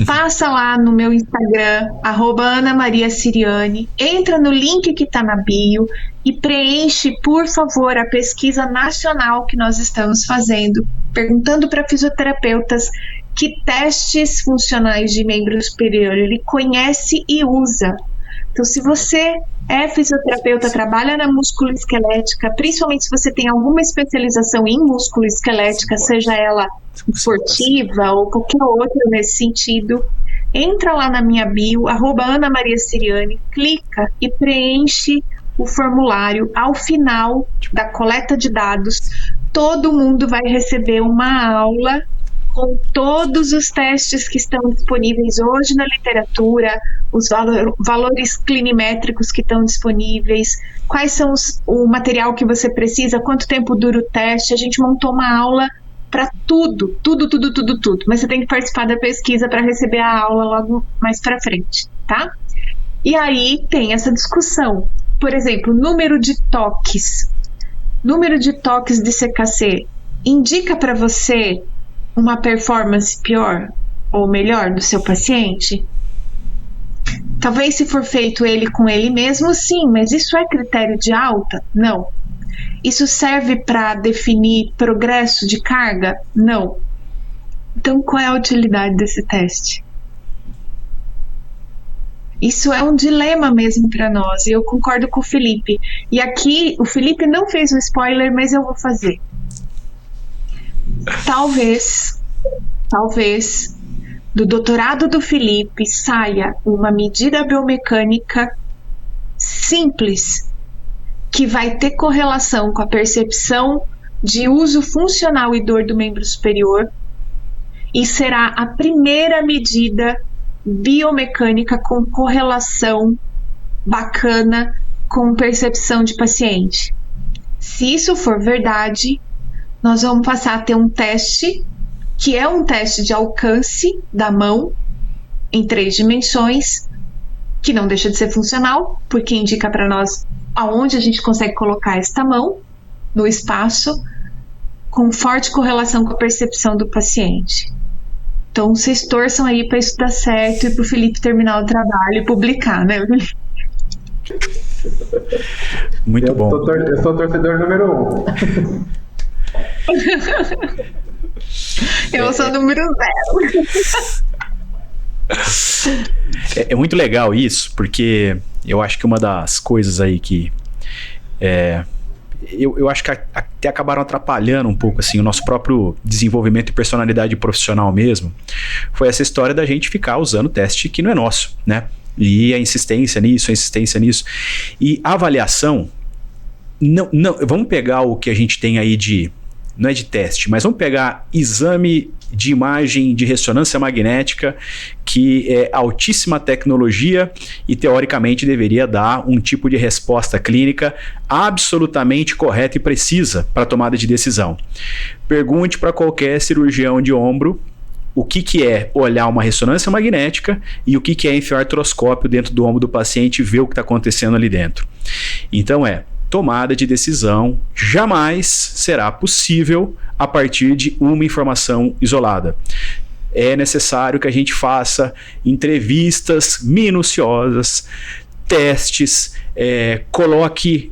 passa lá no meu Instagram, @AnaMariaSiriani, entra no link que está na bio e preenche, por favor, a pesquisa nacional que nós estamos fazendo, perguntando para fisioterapeutas que testes funcionais de membro superior ele conhece e usa. Então, se você é fisioterapeuta, trabalha na musculoesquelética, principalmente se você tem alguma especialização em musculoesquelética, seja ela esportiva ou qualquer outra nesse sentido, entra lá na minha bio, @AnaMariaSiriani, clica e preenche o formulário. Ao final da coleta de dados, todo mundo vai receber uma aula com todos os testes que estão disponíveis hoje na literatura, os valores clinimétricos que estão disponíveis, quais são o material que você precisa, quanto tempo dura o teste. A gente montou uma aula para tudo. Mas você tem que participar da pesquisa para receber a aula logo mais para frente, tá? E aí tem essa discussão. Por exemplo, número de toques de CKC indica para você uma performance pior ou melhor do seu paciente? Talvez se for feito ele com ele mesmo, sim, mas isso é critério de alta? Não. Isso serve para definir progresso de carga? Não. Então, qual é a utilidade desse teste? Isso é um dilema mesmo para nós, e eu concordo com o Felipe. E aqui, o Felipe não fez um spoiler, mas eu vou fazer. Talvez, do doutorado do Felipe saia uma medida biomecânica simples que vai ter correlação com a percepção de uso funcional e dor do membro superior, e será a primeira medida biomecânica com correlação bacana com percepção de paciente. Se isso for verdade, nós vamos passar a ter um teste, que é um teste de alcance da mão em 3 dimensões, que não deixa de ser funcional, porque indica para nós aonde a gente consegue colocar esta mão no espaço, com forte correlação com a percepção do paciente. Então, vocês torçam aí para isso dar certo e para o Felipe terminar o trabalho e publicar, né? Muito bom. Eu sou torcedor número 1. Eu sou número 0. É muito legal isso, porque eu acho que uma das coisas aí que eu acho que até acabaram atrapalhando um pouco assim, o nosso próprio desenvolvimento e personalidade profissional mesmo, foi essa história da gente ficar usando teste que não é nosso, né? E a insistência nisso. E a avaliação, não, vamos pegar o que a gente tem aí não é de teste, mas vamos pegar exame de imagem de ressonância magnética, que é altíssima tecnologia e teoricamente deveria dar um tipo de resposta clínica absolutamente correta e precisa para tomada de decisão. Pergunte para qualquer cirurgião de ombro o que é olhar uma ressonância magnética e o que é enfiar artroscópio dentro do ombro do paciente e ver o que está acontecendo ali dentro. Então tomada de decisão jamais será possível a partir de uma informação isolada. É necessário que a gente faça entrevistas minuciosas, testes, coloque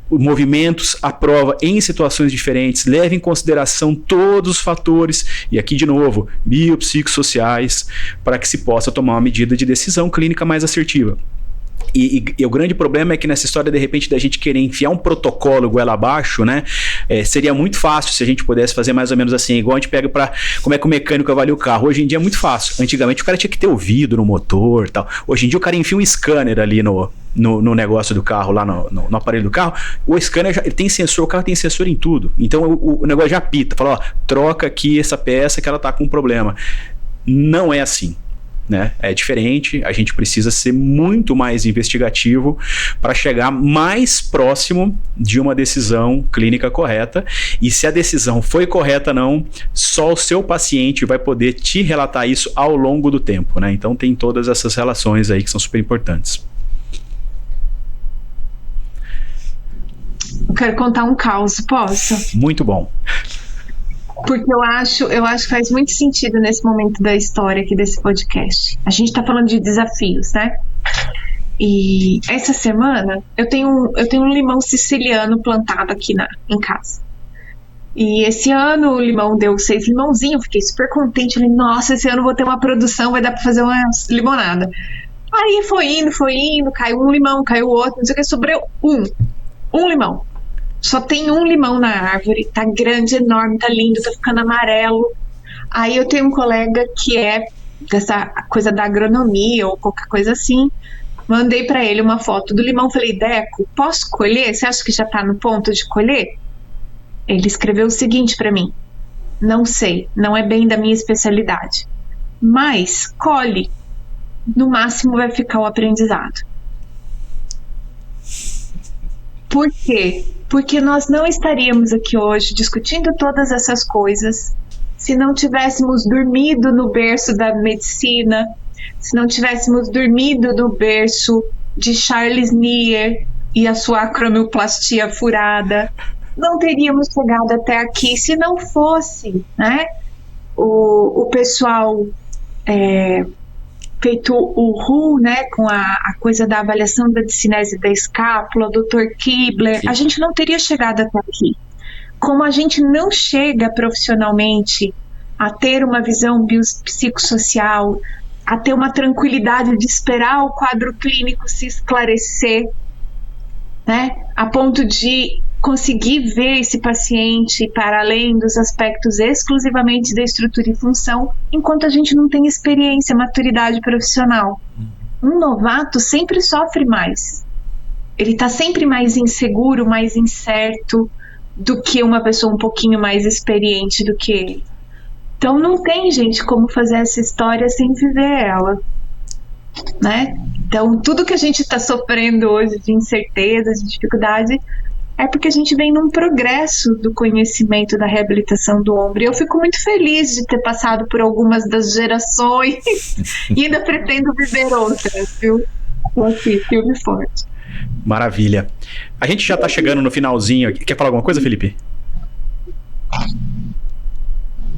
movimentos à prova em situações diferentes, leve em consideração todos os fatores, e aqui de novo, biopsicossociais, para que se possa tomar uma medida de decisão clínica mais assertiva. E o grande problema é que nessa história, de repente, da gente querer enfiar um protocolo goela abaixo, né? Seria muito fácil se a gente pudesse fazer mais ou menos assim, igual a gente pega para como é que o mecânico avalia o carro. Hoje em dia é muito fácil. Antigamente o cara tinha que ter ouvido no motor e tal. Hoje em dia o cara enfia um scanner ali no negócio do carro, lá no aparelho do carro. O scanner ele tem sensor, o carro tem sensor em tudo. Então o negócio já apita, fala, troca aqui essa peça que ela tá com um problema. Não é assim. Né? É diferente, a gente precisa ser muito mais investigativo para chegar mais próximo de uma decisão clínica correta, e se a decisão foi correta ou não, só o seu paciente vai poder te relatar isso ao longo do tempo, né? Então tem todas essas relações aí que são super importantes. Eu quero contar um caos, posso? Muito bom. Porque eu acho que faz muito sentido nesse momento da história aqui desse podcast. A gente tá falando de desafios, né? E essa semana eu tenho um limão siciliano plantado aqui em casa. E esse ano o limão deu 6 limãozinhos, eu fiquei super contente. Falei, nossa, esse ano eu vou ter uma produção, vai dar pra fazer uma limonada. Aí foi indo, caiu um limão, caiu outro, não sei o que, sobrou um limão. Só tem um limão na árvore, tá grande, enorme, tá lindo, tá ficando amarelo. Aí eu tenho um colega que é dessa coisa da agronomia ou qualquer coisa assim. Mandei pra ele uma foto do limão, falei, Deco, posso colher? Você acha que já tá no ponto de colher? Ele escreveu o seguinte pra mim: não sei, não é bem da minha especialidade, mas colhe, no máximo vai ficar o aprendizado. Por quê? Porque nós não estaríamos aqui hoje discutindo todas essas coisas se não tivéssemos dormido no berço da medicina, se não tivéssemos dormido no berço de Charles Nier e a sua acromioplastia furada. Não teríamos chegado até aqui se não fosse, né, o pessoal feito o Hu, né, com a coisa da avaliação da discinese da escápula, o Dr. Kibler. A gente não teria chegado até aqui. Como a gente não chega profissionalmente a ter uma visão biopsicossocial, a ter uma tranquilidade de esperar o quadro clínico se esclarecer, né, a ponto de conseguir ver esse paciente para além dos aspectos exclusivamente da estrutura e função, enquanto a gente não tem experiência, maturidade profissional. Um novato sempre sofre mais, ele tá sempre mais inseguro, mais incerto do que uma pessoa um pouquinho mais experiente do que ele. Então não tem, gente, como fazer essa história sem viver ela, né? Então tudo que a gente está sofrendo hoje de incerteza, de dificuldade, é porque a gente vem num progresso do conhecimento da reabilitação do ombro. E eu fico muito feliz de ter passado por algumas das gerações e ainda pretendo viver outras, viu? Tô aqui, firme e forte. Maravilha. A gente já está chegando no finalzinho aqui. Quer falar alguma coisa, Felipe?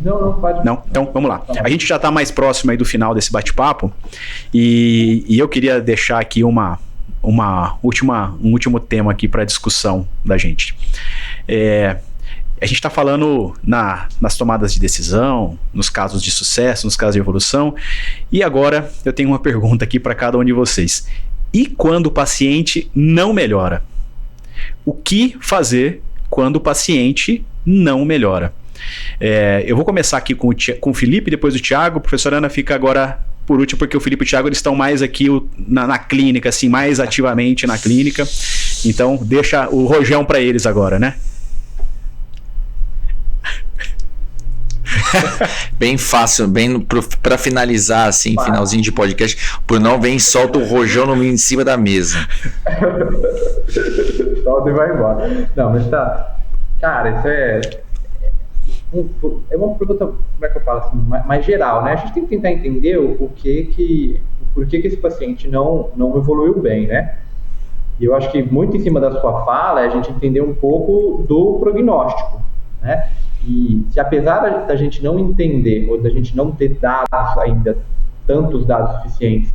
Não, pode. Não? Então, vamos lá. A gente já está mais próximo aí do final desse bate-papo e eu queria deixar aqui um último tema aqui para discussão da gente. A gente está falando nas tomadas de decisão, nos casos de sucesso, nos casos de evolução, e agora eu tenho uma pergunta aqui para cada um de vocês. E quando o paciente não melhora? O que fazer quando o paciente não melhora? Eu vou começar aqui com o Felipe, depois o Thiago. A professora Ana fica agora por último, porque o Felipe e o Thiago eles estão mais aqui na clínica, assim, mais ativamente na clínica. Então, deixa o rojão para eles agora, né? Bem fácil, bem para finalizar, assim, finalzinho de podcast. Por não, vem e solta o rojão em cima da mesa. Solta e vai embora. Não, mas tá. Cara, isso é uma pergunta, como é que eu falo assim, mais geral, né? A gente tem que tentar entender o porquê que esse paciente não evoluiu bem, né? E eu acho que muito em cima da sua fala é a gente entender um pouco do prognóstico, né? E se apesar da gente não entender ou da gente não ter dados ainda, tantos dados suficientes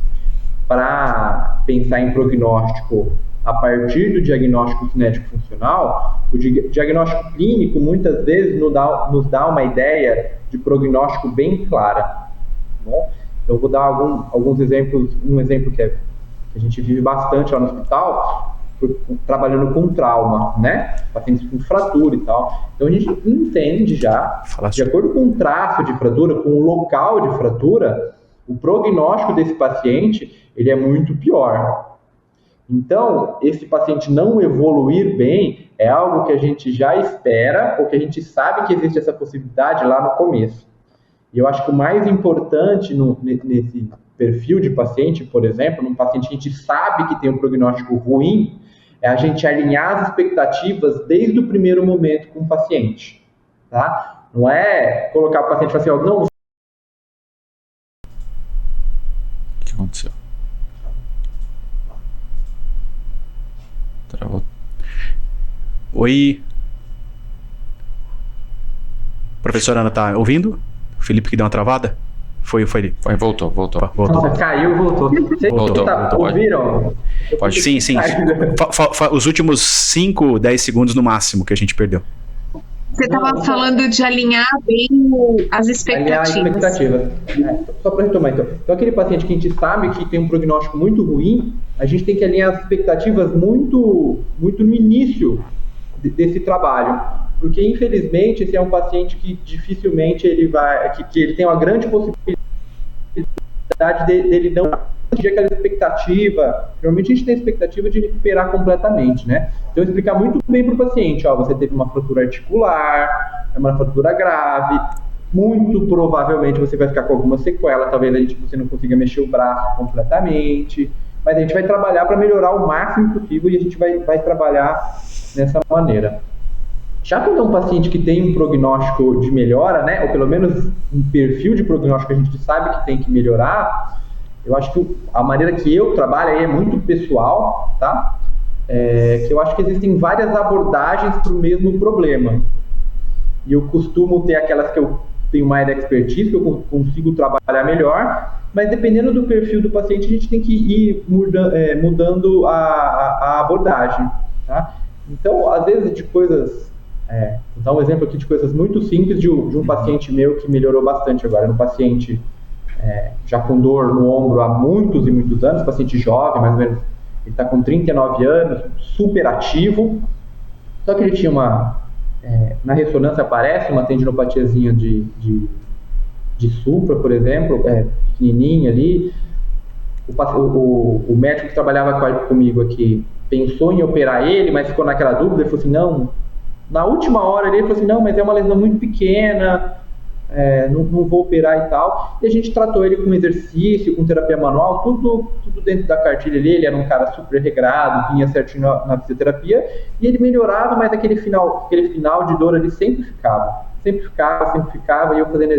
para pensar em prognóstico a partir do diagnóstico cinético funcional, o diagnóstico clínico muitas vezes nos dá uma ideia de prognóstico bem clara. Tá bom? Então eu vou dar alguns exemplos, um exemplo que a gente vive bastante lá no hospital, trabalhando com trauma, né? Pacientes com fratura e tal. Então a gente entende já, de acordo com o traço de fratura, com o local de fratura, o prognóstico desse paciente ele é muito pior. Então, esse paciente não evoluir bem é algo que a gente já espera ou que a gente sabe que existe essa possibilidade lá no começo. E eu acho que o mais importante nesse perfil de paciente, por exemplo, num paciente que a gente sabe que tem um prognóstico ruim, é a gente alinhar as expectativas desde o primeiro momento com o paciente, tá? Não é colocar o paciente e falar assim, não... O que aconteceu? Travou. Oi? Professora Ana, tá ouvindo? O Felipe que deu uma travada? Foi. Voltou. Nossa, caiu e voltou. Voltou. Ouviram? Pode. Sim. Os últimos 5, 10 segundos no máximo que a gente perdeu. Você estava falando de alinhar bem as expectativas. Alinhar as expectativas. Só para retomar, então. Então, aquele paciente que a gente sabe que tem um prognóstico muito ruim, a gente tem que alinhar as expectativas muito no início desse trabalho. Porque, infelizmente, esse é um paciente que dificilmente ele vai... que ele tem uma grande possibilidade dele não atingir aquela expectativa. Normalmente a gente tem a expectativa de recuperar completamente, né? Então, explicar muito bem para o paciente, você teve uma fratura articular, é uma fratura grave, muito provavelmente você vai ficar com alguma sequela, talvez você não consiga mexer o braço completamente, mas a gente vai trabalhar para melhorar o máximo possível e a gente vai trabalhar dessa maneira. Já quando é um paciente que tem um prognóstico de melhora, né, ou pelo menos um perfil de prognóstico que a gente sabe que tem que melhorar, eu acho que a maneira que eu trabalho aí é muito pessoal, tá? Que eu acho que existem várias abordagens para o mesmo problema. E eu costumo ter aquelas que eu tenho mais expertise, que eu consigo trabalhar melhor, mas dependendo do perfil do paciente, a gente tem que ir mudando a abordagem, tá? Então, às vezes, de coisas... vou dar um exemplo aqui de coisas muito simples de um paciente meu que melhorou bastante agora. Era um paciente já com dor no ombro há muitos e muitos anos, paciente jovem, mais ou menos, ele está com 39 anos, super ativo, só que ele tinha na ressonância aparece uma tendinopatiazinha de supra, por exemplo, pequenininha ali. O médico que trabalhava comigo aqui pensou em operar ele, mas ficou naquela dúvida, ele falou assim, não, na última hora ele falou assim, não, mas é uma lesão muito pequena, não vou operar e tal. E a gente tratou ele com exercício, com terapia manual, tudo dentro da cartilha dele. Ele era um cara super regrado, vinha certinho na fisioterapia, e ele melhorava, mas aquele final de dor ele sempre ficava, e eu fazendo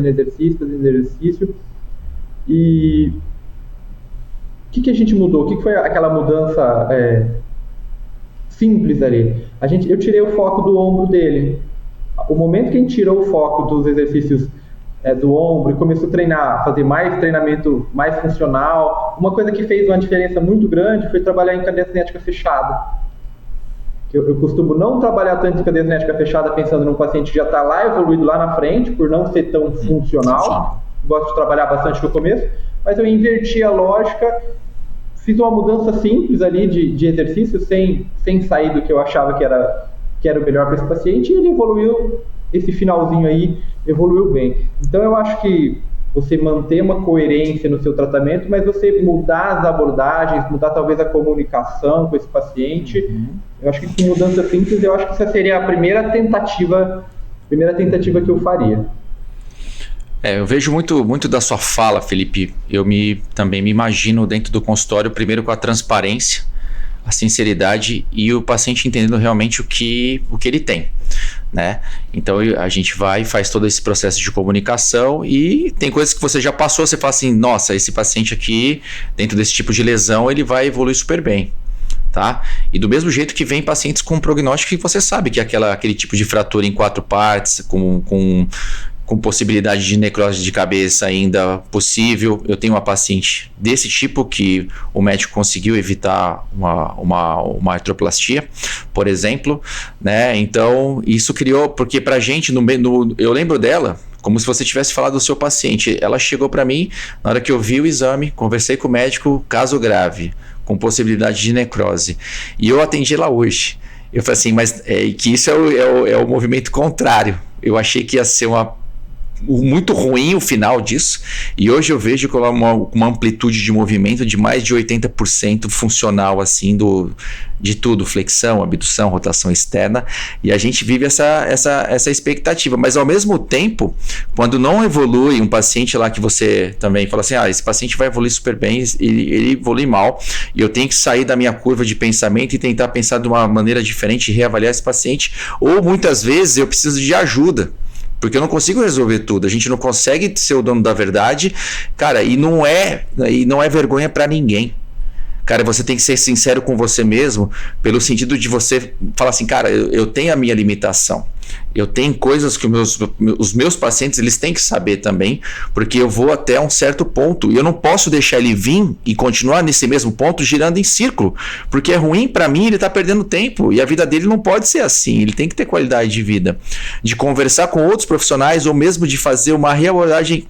exercício. E o que a gente mudou? O que foi aquela mudança simples ali? Eu tirei o foco do ombro dele. O momento que a gente tirou o foco dos exercícios do ombro e começou a treinar, fazer mais treinamento mais funcional, uma coisa que fez uma diferença muito grande foi trabalhar em cadeia cinética fechada. Eu costumo não trabalhar tanto em cadeia cinética fechada pensando num paciente que já está lá evoluído lá na frente, por não ser tão funcional. Gosto de trabalhar bastante no começo, mas eu inverti a lógica, fiz uma mudança simples ali de exercício, sem sair do que eu achava que era o melhor para esse paciente, e ele evoluiu, esse finalzinho aí evoluiu bem. Então eu acho que você manter uma coerência no seu tratamento, mas você mudar as abordagens, mudar talvez a comunicação com esse paciente, eu acho que com mudança simples, eu acho que essa seria a primeira tentativa que eu faria. Eu vejo muito da sua fala, Felipe. Eu também me imagino dentro do consultório, primeiro com a transparência, a sinceridade e o paciente entendendo realmente o que ele tem, né? Então a gente vai e faz todo esse processo de comunicação, e tem coisas que você já passou, você fala assim, nossa, esse paciente aqui, dentro desse tipo de lesão, ele vai evoluir super bem. Tá? E do mesmo jeito que vem pacientes com prognóstico que você sabe que é aquele tipo de fratura em 4 partes, com possibilidade de necrose de cabeça ainda possível. Eu tenho uma paciente desse tipo que o médico conseguiu evitar uma artroplastia, por exemplo, né? Então isso criou, porque pra gente, eu lembro dela como se você tivesse falado do seu paciente. Ela chegou para mim, na hora que eu vi o exame, conversei com o médico, caso grave, com possibilidade de necrose, e eu atendi ela hoje. Eu falei assim, mas que isso é o movimento contrário. Eu achei que ia ser muito ruim o final disso, e hoje eu vejo com uma amplitude de movimento de mais de 80% funcional, assim, de tudo, flexão, abdução, rotação externa, e a gente vive essa expectativa, mas ao mesmo tempo, quando não evolui um paciente lá que você também fala assim, esse paciente vai evoluir super bem, ele evolui mal, e eu tenho que sair da minha curva de pensamento e tentar pensar de uma maneira diferente e reavaliar esse paciente, ou muitas vezes eu preciso de ajuda, porque eu não consigo resolver tudo, a gente não consegue ser o dono da verdade, cara, e não é vergonha para ninguém. Cara, você tem que ser sincero com você mesmo, pelo sentido de você falar assim, cara, eu tenho a minha limitação. Eu tenho coisas que os meus pacientes eles têm que saber também, porque eu vou até um certo ponto e eu não posso deixar ele vir e continuar nesse mesmo ponto girando em círculo, porque é ruim para mim, ele está perdendo tempo e a vida dele não pode ser assim, ele tem que ter qualidade de vida, de conversar com outros profissionais ou mesmo de fazer uma reabordagem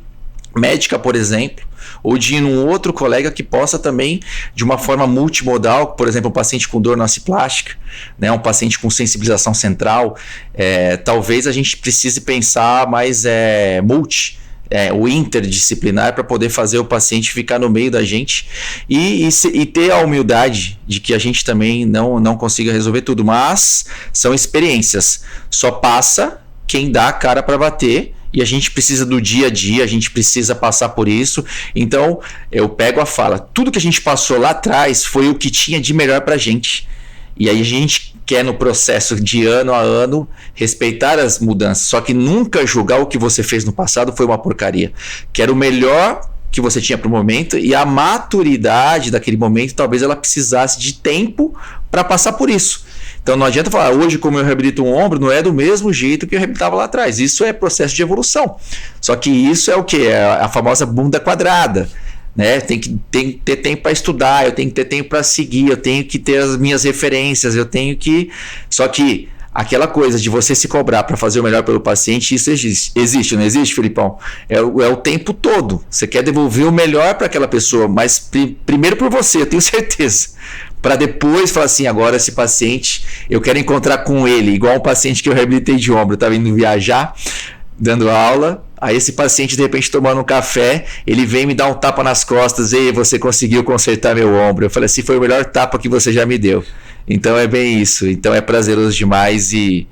médica, por exemplo, ou de ir num outro colega que possa também, de uma forma multimodal, por exemplo, um paciente com dor nociplástica, né, um paciente com sensibilização central, talvez a gente precise pensar mais o interdisciplinar para poder fazer o paciente ficar no meio da gente e ter a humildade de que a gente também não consiga resolver tudo, mas são experiências, só passa quem dá a cara para bater. E a gente precisa do dia a dia, a gente precisa passar por isso. Então, eu pego a fala. Tudo que a gente passou lá atrás foi o que tinha de melhor pra gente. E aí a gente quer, no processo de ano a ano, respeitar as mudanças. Só que nunca julgar o que você fez no passado foi uma porcaria. Quero o melhor que você tinha pro momento, e a maturidade daquele momento, talvez ela precisasse de tempo para passar por isso. Então não adianta falar, hoje como eu reabilito um ombro, não é do mesmo jeito que eu reabilitava lá atrás. Isso é processo de evolução. Só que isso é o quê? É a famosa bunda quadrada. Né? Tem que ter tempo para estudar, eu tenho que ter tempo para seguir, eu tenho que ter as minhas referências, eu tenho que... Só que aquela coisa de você se cobrar para fazer o melhor pelo paciente, isso existe, não existe, Felipão? É o tempo todo. Você quer devolver o melhor para aquela pessoa, mas primeiro por você, eu tenho certeza. Para depois falar assim, agora esse paciente, eu quero encontrar com ele, igual um paciente que eu reabilitei de ombro, eu estava indo viajar, dando aula, Aí esse paciente, de repente, tomando um café, ele vem me dar um tapa nas costas, e você conseguiu consertar meu ombro. Eu falei assim, foi o melhor tapa que você já me deu. Então é bem isso, então é prazeroso demais e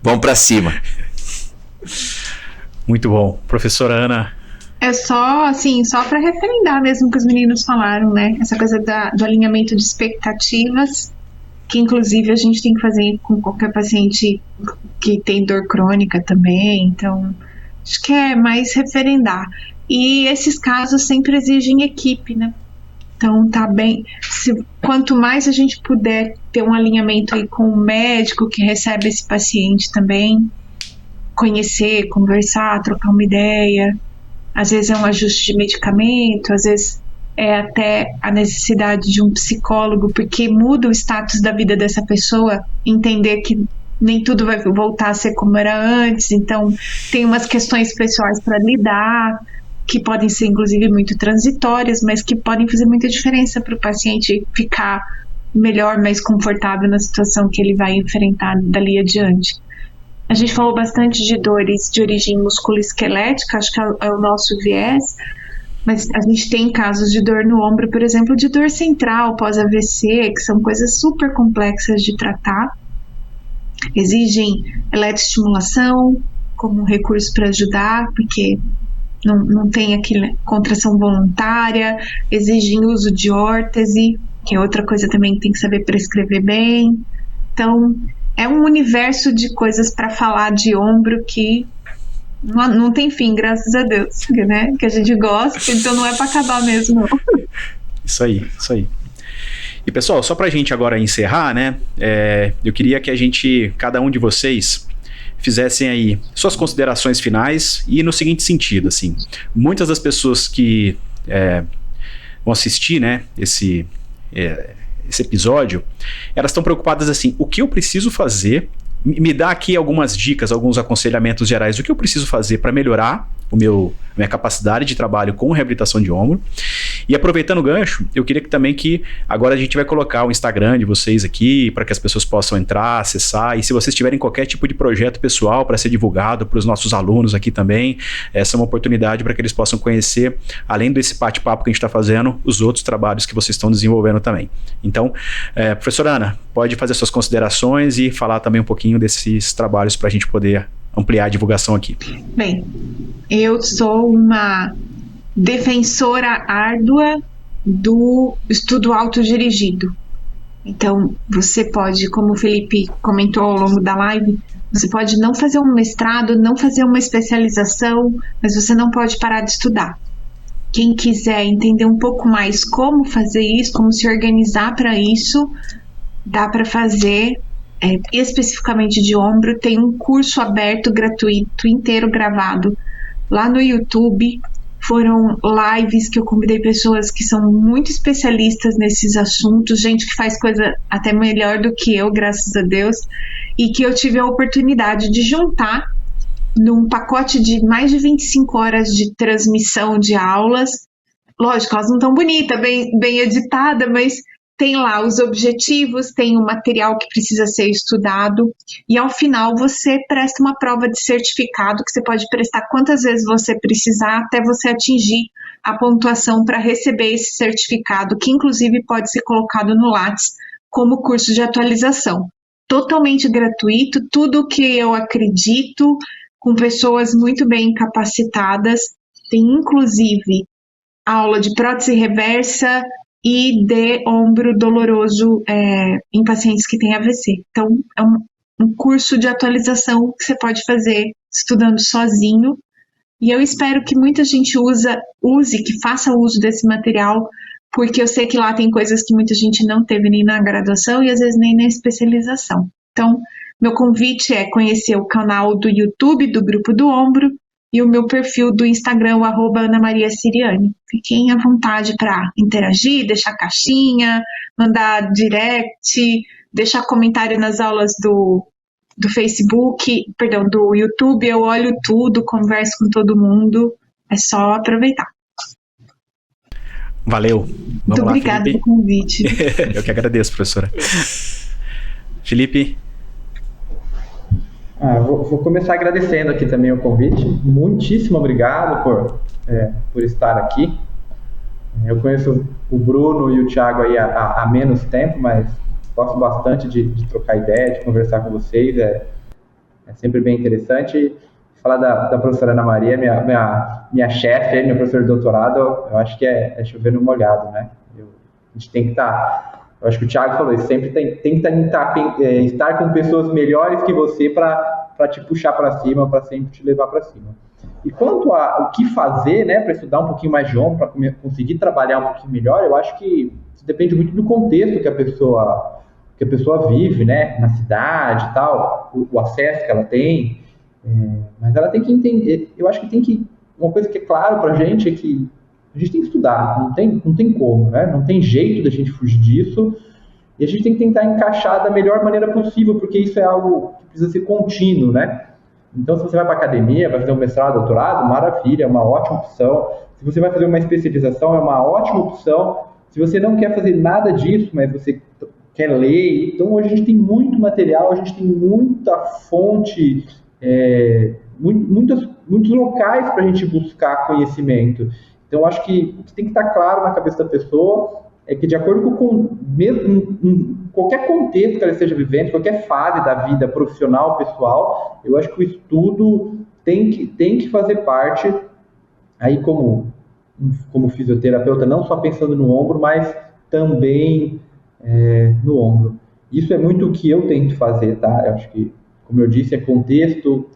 vamos pra cima. Muito bom. Professora Ana. É só para referendar mesmo que os meninos falaram, né? Essa coisa do alinhamento de expectativas, que inclusive a gente tem que fazer com qualquer paciente que tem dor crônica também, então acho que é mais referendar. E esses casos sempre exigem equipe, né? Então tá bem, quanto mais a gente puder ter um alinhamento aí com o médico que recebe esse paciente também, conhecer, conversar, trocar uma ideia, às vezes é um ajuste de medicamento, às vezes é até a necessidade de um psicólogo, porque muda o status da vida dessa pessoa, entender que nem tudo vai voltar a ser como era antes, então tem umas questões pessoais para lidar, que podem ser inclusive muito transitórias, mas que podem fazer muita diferença para o paciente ficar melhor, mais confortável na situação que ele vai enfrentar dali adiante. A gente falou bastante de dores de origem musculoesquelética, acho que é o nosso viés, mas a gente tem casos de dor no ombro, por exemplo, de dor central pós-AVC, que são coisas super complexas de tratar. Exigem eletroestimulação como recurso para ajudar, porque não tem aquela contração voluntária, exigem uso de órtese, que é outra coisa também que tem que saber prescrever bem. Então, é um universo de coisas para falar de ombro que não tem fim, graças a Deus, né? Que a gente gosta, então não é para acabar mesmo. Isso aí. E pessoal, só pra gente agora encerrar, né? Eu queria que cada um de vocês, fizessem aí suas considerações finais e no seguinte sentido, assim, muitas das pessoas que vão assistir, né, esse episódio, elas estão preocupadas assim, o que eu preciso fazer? Me dá aqui algumas dicas, alguns aconselhamentos gerais do que eu preciso fazer para melhorar minha capacidade de trabalho com reabilitação de ombro. E aproveitando o gancho, eu queria também que agora a gente vai colocar o Instagram de vocês aqui para que as pessoas possam entrar, acessar, e se vocês tiverem qualquer tipo de projeto pessoal para ser divulgado para os nossos alunos aqui também, essa é uma oportunidade para que eles possam conhecer, além desse bate-papo que a gente está fazendo, os outros trabalhos que vocês estão desenvolvendo também. Então, professora Ana, pode fazer suas considerações e falar também um pouquinho desses trabalhos para a gente poder ampliar a divulgação aqui. Bem, eu sou uma defensora árdua do estudo autodirigido. Então, você pode, como o Felipe comentou ao longo da live, você pode não fazer um mestrado, não fazer uma especialização, mas você não pode parar de estudar. Quem quiser entender um pouco mais como fazer isso, como se organizar para isso, dá para fazer. Especificamente de ombro, tem um curso aberto, gratuito, inteiro gravado lá no YouTube. Foram lives que eu convidei pessoas que são muito especialistas nesses assuntos, gente que faz coisa até melhor do que eu, graças a Deus, e que eu tive a oportunidade de juntar num pacote de mais de 25 horas de transmissão de aulas. Lógico, elas não estão bonitas, bem editadas, mas tem lá os objetivos, tem o material que precisa ser estudado, e ao final você presta uma prova de certificado que você pode prestar quantas vezes você precisar até você atingir a pontuação para receber esse certificado, que inclusive pode ser colocado no Lattes como curso de atualização. Totalmente gratuito, tudo que eu acredito, com pessoas muito bem capacitadas, tem inclusive aula de prótese reversa, e de ombro doloroso em pacientes que têm AVC. Então, é um curso de atualização que você pode fazer estudando sozinho, e eu espero que muita gente que faça uso desse material, porque eu sei que lá tem coisas que muita gente não teve nem na graduação e às vezes nem na especialização. Então, meu convite é conhecer o canal do YouTube do Grupo do Ombro, e o meu perfil do Instagram, @AnaMariaSiriani. Fiquem à vontade para interagir, deixar caixinha, mandar direct, deixar comentário nas aulas do do YouTube. Eu olho tudo, converso com todo mundo. É só aproveitar. Valeu. Muito obrigada pelo convite. Eu que agradeço, professora. Felipe? Vou começar agradecendo aqui também o convite. Muitíssimo obrigado por estar aqui. Eu conheço o Bruno e o Thiago aí há menos tempo, mas gosto bastante de trocar ideia, de conversar com vocês. É sempre bem interessante. Falar da professora Ana Maria, minha chefe, minha professora de doutorado, eu acho que é chover no molhado, né? A gente tem que estar... Eu acho que o Thiago falou isso, sempre tem que estar com pessoas melhores que você para te puxar para cima, para sempre te levar para cima. E quanto ao que fazer, né, para estudar um pouquinho mais de ombro, para conseguir trabalhar um pouquinho melhor, eu acho que isso depende muito do contexto que a pessoa vive, né, na cidade e tal, o acesso que ela tem. Mas ela tem que entender, eu acho que uma coisa que é claro pra gente é que a gente tem que estudar, não tem como, né? Não tem jeito da gente fugir disso, e a gente tem que tentar encaixar da melhor maneira possível, porque isso é algo que precisa ser contínuo, né? Então, se você vai para academia, vai fazer um mestrado, doutorado, maravilha, é uma ótima opção. Se você vai fazer uma especialização, é uma ótima opção. Se você não quer fazer nada disso, mas você quer ler, então hoje a gente tem muito material, a gente tem muita fonte, muitos locais para a gente buscar conhecimento. Então, eu acho que o que tem que estar claro na cabeça da pessoa é que, de acordo com qualquer contexto que ela esteja vivendo, qualquer fase da vida profissional, pessoal, eu acho que o estudo tem que fazer parte, aí como fisioterapeuta, não só pensando no ombro, mas também no ombro. Isso é muito o que eu tento fazer, tá? Eu acho que, como eu disse, é contexto,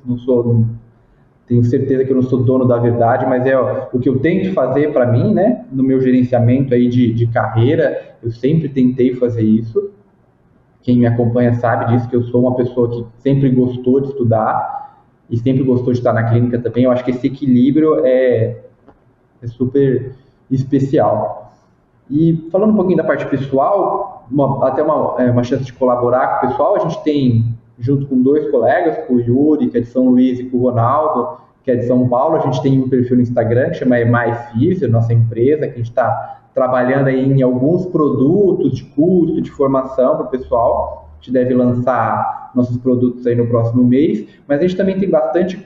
tenho certeza que eu não sou dono da verdade, mas é o que eu tento fazer para mim, né? No meu gerenciamento aí de carreira, eu sempre tentei fazer isso. Quem me acompanha sabe disso, que eu sou uma pessoa que sempre gostou de estudar e sempre gostou de estar na clínica também. Eu acho que esse equilíbrio é super especial. E falando um pouquinho da parte pessoal, até uma chance de colaborar com o pessoal, a gente tem, junto com 2 colegas, com o Yuri, que é de São Luís, e com o Ronaldo, que é de São Paulo, a gente tem um perfil no Instagram que chama EMAI-Physio, nossa empresa, que a gente está trabalhando aí em alguns produtos de custo, de formação para o pessoal. A gente deve lançar nossos produtos aí no próximo mês, mas a gente também tem bastante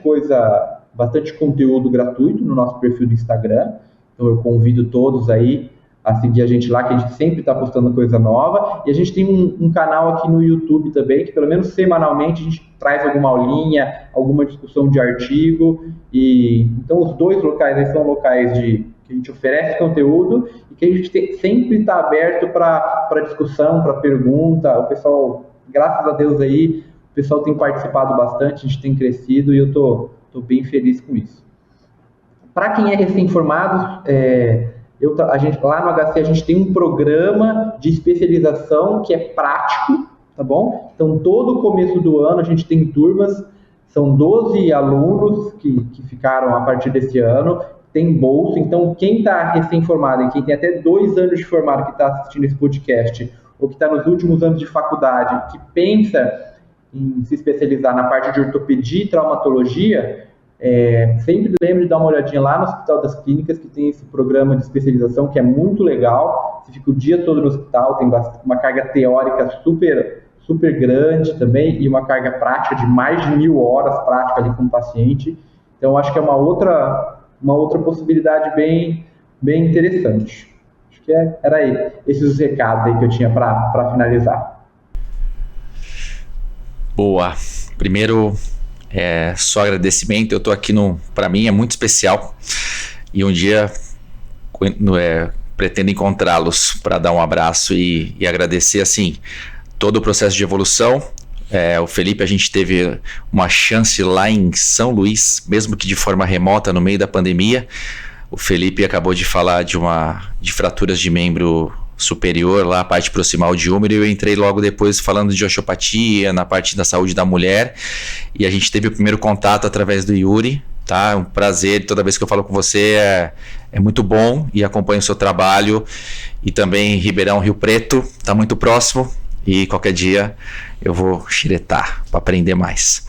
conteúdo gratuito no nosso perfil do Instagram, então eu convido todos aí a seguir a gente lá, que a gente sempre está postando coisa nova. E a gente tem um canal aqui no YouTube também, que pelo menos semanalmente a gente traz alguma aulinha, alguma discussão de artigo. Então os 2 locais aí são locais que a gente oferece conteúdo e que a gente sempre está aberto para discussão, para pergunta. O pessoal, graças a Deus aí, o pessoal tem participado bastante, a gente tem crescido e eu tô bem feliz com isso. Para quem é recém-formado, lá no HC a gente tem um programa de especialização que é prático, tá bom? Então, todo começo do ano a gente tem turmas, são 12 alunos que ficaram a partir desse ano, tem bolsa. Então, quem está recém-formado e quem tem até 2 anos de formado que está assistindo esse podcast, ou que está nos últimos anos de faculdade, que pensa em se especializar na parte de ortopedia e traumatologia, sempre lembre de dar uma olhadinha lá no Hospital das Clínicas, que tem esse programa de especialização que é muito legal. Você fica o dia todo no hospital, tem uma carga teórica super grande também e uma carga prática de mais de 1000 horas prática ali com o paciente. Então, acho que é uma outra possibilidade bem interessante. Acho que era aí, esses os recados aí que eu tinha para finalizar. Boa. Primeiro, só agradecimento. Eu tô aqui para mim é muito especial e um dia pretendo encontrá-los para dar um abraço e agradecer assim todo o processo de evolução. O Felipe, a gente teve uma chance lá em São Luís, mesmo que de forma remota no meio da pandemia. O Felipe acabou de falar de fraturas de membro superior, lá a parte proximal de úmero, e eu entrei logo depois falando de osteopatia, na parte da saúde da mulher, e a gente teve o primeiro contato através do Yuri, tá? É um prazer, toda vez que eu falo com você é muito bom, e acompanho o seu trabalho, e também Ribeirão, Rio Preto, tá muito próximo, e qualquer dia eu vou xiretar para aprender mais.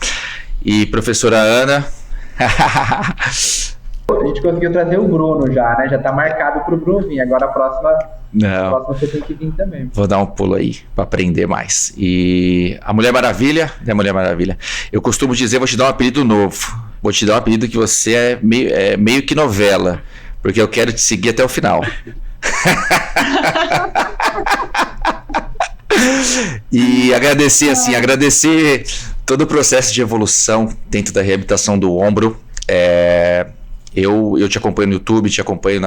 E professora Ana, A gente conseguiu trazer o Bruno já, né? Já tá marcado pro Bruno vir. Agora a próxima você tem que vir também. Vou dar um pulo aí pra aprender mais. E a Mulher Maravilha, né, Mulher Maravilha? Eu costumo dizer, vou te dar um apelido novo. Vou te dar um apelido que você é meio que novela, porque eu quero te seguir até o final. E agradecer todo o processo de evolução dentro da reabilitação do ombro. Eu te acompanho no YouTube, te acompanho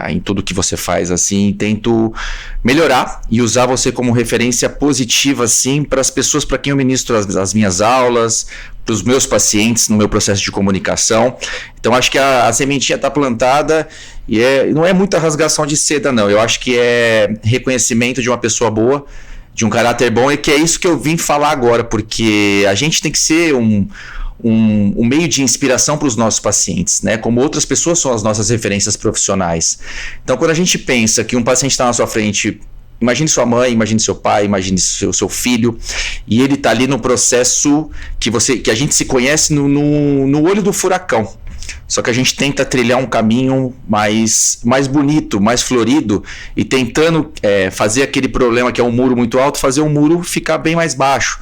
em tudo que você faz, assim, tento melhorar e usar você como referência positiva, assim, para as pessoas para quem eu ministro as minhas aulas, para os meus pacientes no meu processo de comunicação. Então acho que a sementinha está plantada e não é muita rasgação de seda, não. Eu acho que é reconhecimento de uma pessoa boa, de um caráter bom, e que é isso que eu vim falar agora, porque a gente tem que ser um meio de inspiração para os nossos pacientes, né? Como outras pessoas são as nossas referências profissionais. Então, quando a gente pensa que um paciente está na sua frente, imagine sua mãe, imagine seu pai, imagine seu filho, e ele está ali no processo que a gente se conhece no olho do furacão. Só que a gente tenta trilhar um caminho mais bonito, mais florido, e tentando fazer aquele problema que é um muro muito alto, fazer um muro ficar bem mais baixo.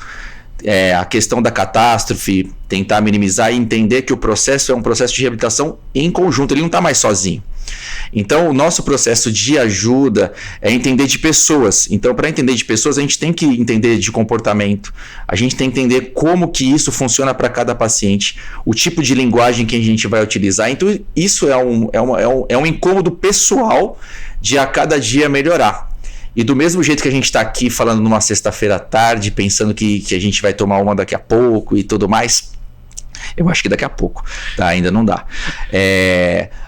A questão da catástrofe, tentar minimizar e entender que o processo é um processo de reabilitação em conjunto, ele não está mais sozinho. Então, o nosso processo de ajuda é entender de pessoas. Então, para entender de pessoas, a gente tem que entender de comportamento, a gente tem que entender como que isso funciona para cada paciente, o tipo de linguagem que a gente vai utilizar. Então, isso é um incômodo pessoal de a cada dia melhorar. E do mesmo jeito que a gente está aqui falando numa sexta-feira à tarde, pensando que a gente vai tomar uma daqui a pouco e tudo mais, eu acho que daqui a pouco, tá? Ainda não dá.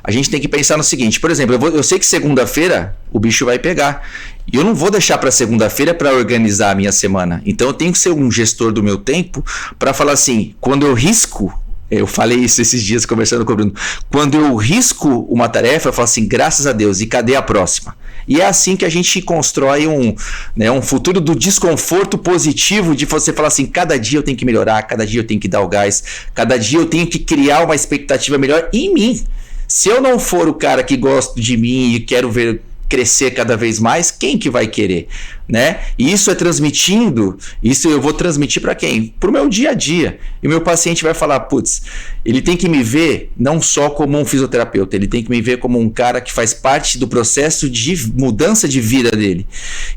A gente tem que pensar no seguinte, por exemplo, eu sei que segunda-feira o bicho vai pegar, e eu não vou deixar para segunda-feira para organizar a minha semana. Então eu tenho que ser um gestor do meu tempo para falar assim, quando eu risco, eu falei isso esses dias conversando com o Bruno, quando eu risco uma tarefa, eu falo assim, graças a Deus, e cadê a próxima? E é assim que a gente constrói um futuro do desconforto positivo, de você falar assim, cada dia eu tenho que melhorar, cada dia eu tenho que dar o gás, cada dia eu tenho que criar uma expectativa melhor em mim. Se eu não for o cara que gosto de mim e quero ver crescer cada vez mais, quem que vai querer, né? E isso isso eu vou transmitir para quem? Para o meu dia a dia. E o meu paciente vai falar, putz, ele tem que me ver não só como um fisioterapeuta, ele tem que me ver como um cara que faz parte do processo de mudança de vida dele.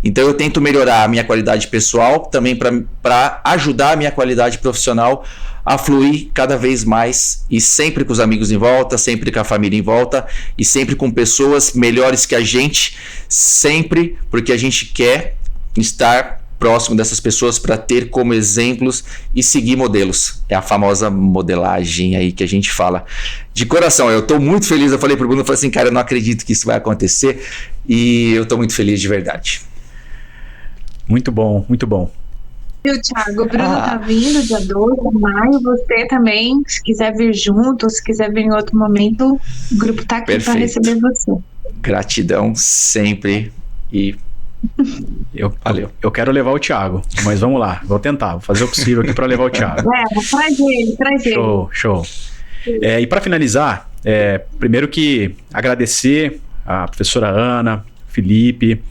Então eu tento melhorar a minha qualidade pessoal, também para ajudar a minha qualidade profissional a fluir cada vez mais, e sempre com os amigos em volta, sempre com a família em volta, e sempre com pessoas melhores que a gente, sempre porque a gente quer estar próximo dessas pessoas para ter como exemplos e seguir modelos. É a famosa modelagem aí que a gente fala. De coração, eu estou muito feliz, eu falei pro Bruno, eu falei assim, cara, eu não acredito que isso vai acontecer, e eu estou muito feliz de verdade. Muito bom, muito bom. Thiago, o Bruno tá vindo dia 12 de maio, você também, se quiser vir junto, se quiser vir em outro momento, o grupo tá aqui para receber você. Gratidão sempre e valeu. Eu quero levar o Thiago, mas vamos lá, vou tentar, vou fazer o possível aqui para levar o Thiago. Traz ele. Show. E para finalizar, primeiro que agradecer a professora Ana, Felipe,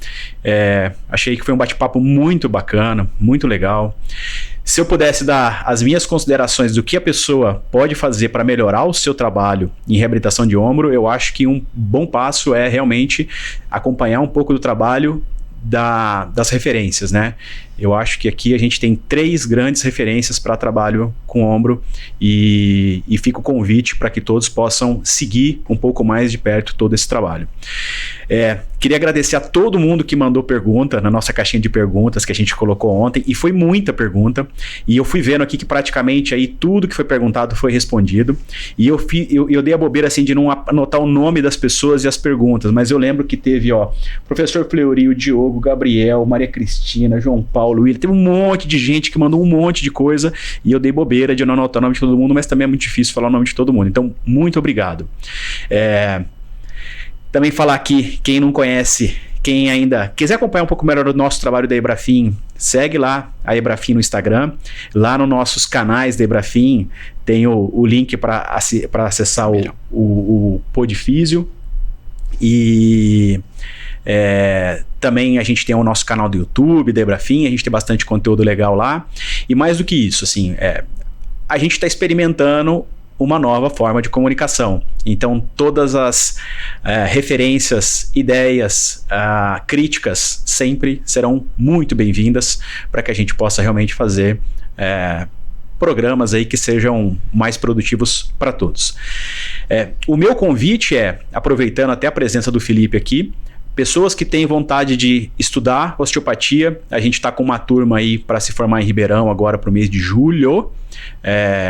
achei que foi um bate-papo muito bacana, muito legal. Se eu pudesse dar as minhas considerações do que a pessoa pode fazer para melhorar o seu trabalho em reabilitação de ombro, eu acho que um bom passo é realmente acompanhar um pouco do trabalho das referências, né? Eu acho que aqui a gente tem 3 grandes referências para trabalho com ombro, e fica o convite para que todos possam seguir um pouco mais de perto todo esse trabalho. Queria agradecer a todo mundo que mandou pergunta na nossa caixinha de perguntas que a gente colocou ontem, e foi muita pergunta, e eu fui vendo aqui que praticamente aí tudo que foi perguntado foi respondido, e eu dei a bobeira assim de não anotar o nome das pessoas e as perguntas, mas eu lembro que teve professor Fleury, o Diogo, Gabriel, Maria Cristina, João Paulo, William, teve um monte de gente que mandou um monte de coisa, e eu dei bobeira de não anotar o nome de todo mundo, mas também é muito difícil falar o nome de todo mundo, então muito obrigado. Também falar aqui, quem não conhece, quem ainda quiser acompanhar um pouco melhor o nosso trabalho da Ebrafim, segue lá a Ebrafim no Instagram. Lá nos nossos canais da Ebrafim tem o link para acessar o Podfísio. E também a gente tem o nosso canal do YouTube da Ebrafim, a gente tem bastante conteúdo legal lá. E mais do que isso, assim, a gente está experimentando uma nova forma de comunicação. Então, todas as referências, ideias, críticas sempre serão muito bem-vindas para que a gente possa realmente fazer programas aí que sejam mais produtivos para todos. O meu convite aproveitando até a presença do Felipe aqui, pessoas que têm vontade de estudar osteopatia, a gente está com uma turma aí para se formar em Ribeirão agora para o mês de julho.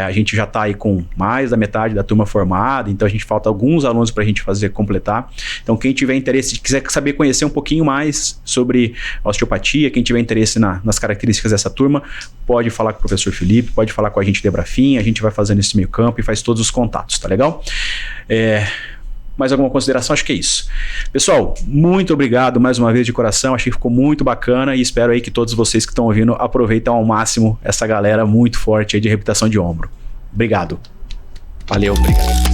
A gente já está aí com mais da metade da turma formada, então a gente falta alguns alunos para a gente completar. Então quem tiver interesse, quiser saber conhecer um pouquinho mais sobre a osteopatia, quem tiver interesse nas características dessa turma, pode falar com o professor Felipe, pode falar com a gente de Ebrafim, a gente vai fazendo esse meio campo e faz todos os contatos, tá legal? Mais alguma consideração? Acho que é isso. Pessoal, muito obrigado mais uma vez de coração, achei que ficou muito bacana e espero aí que todos vocês que estão ouvindo aproveitem ao máximo essa galera muito forte aí de reabilitação de ombro. Obrigado. Valeu, obrigado.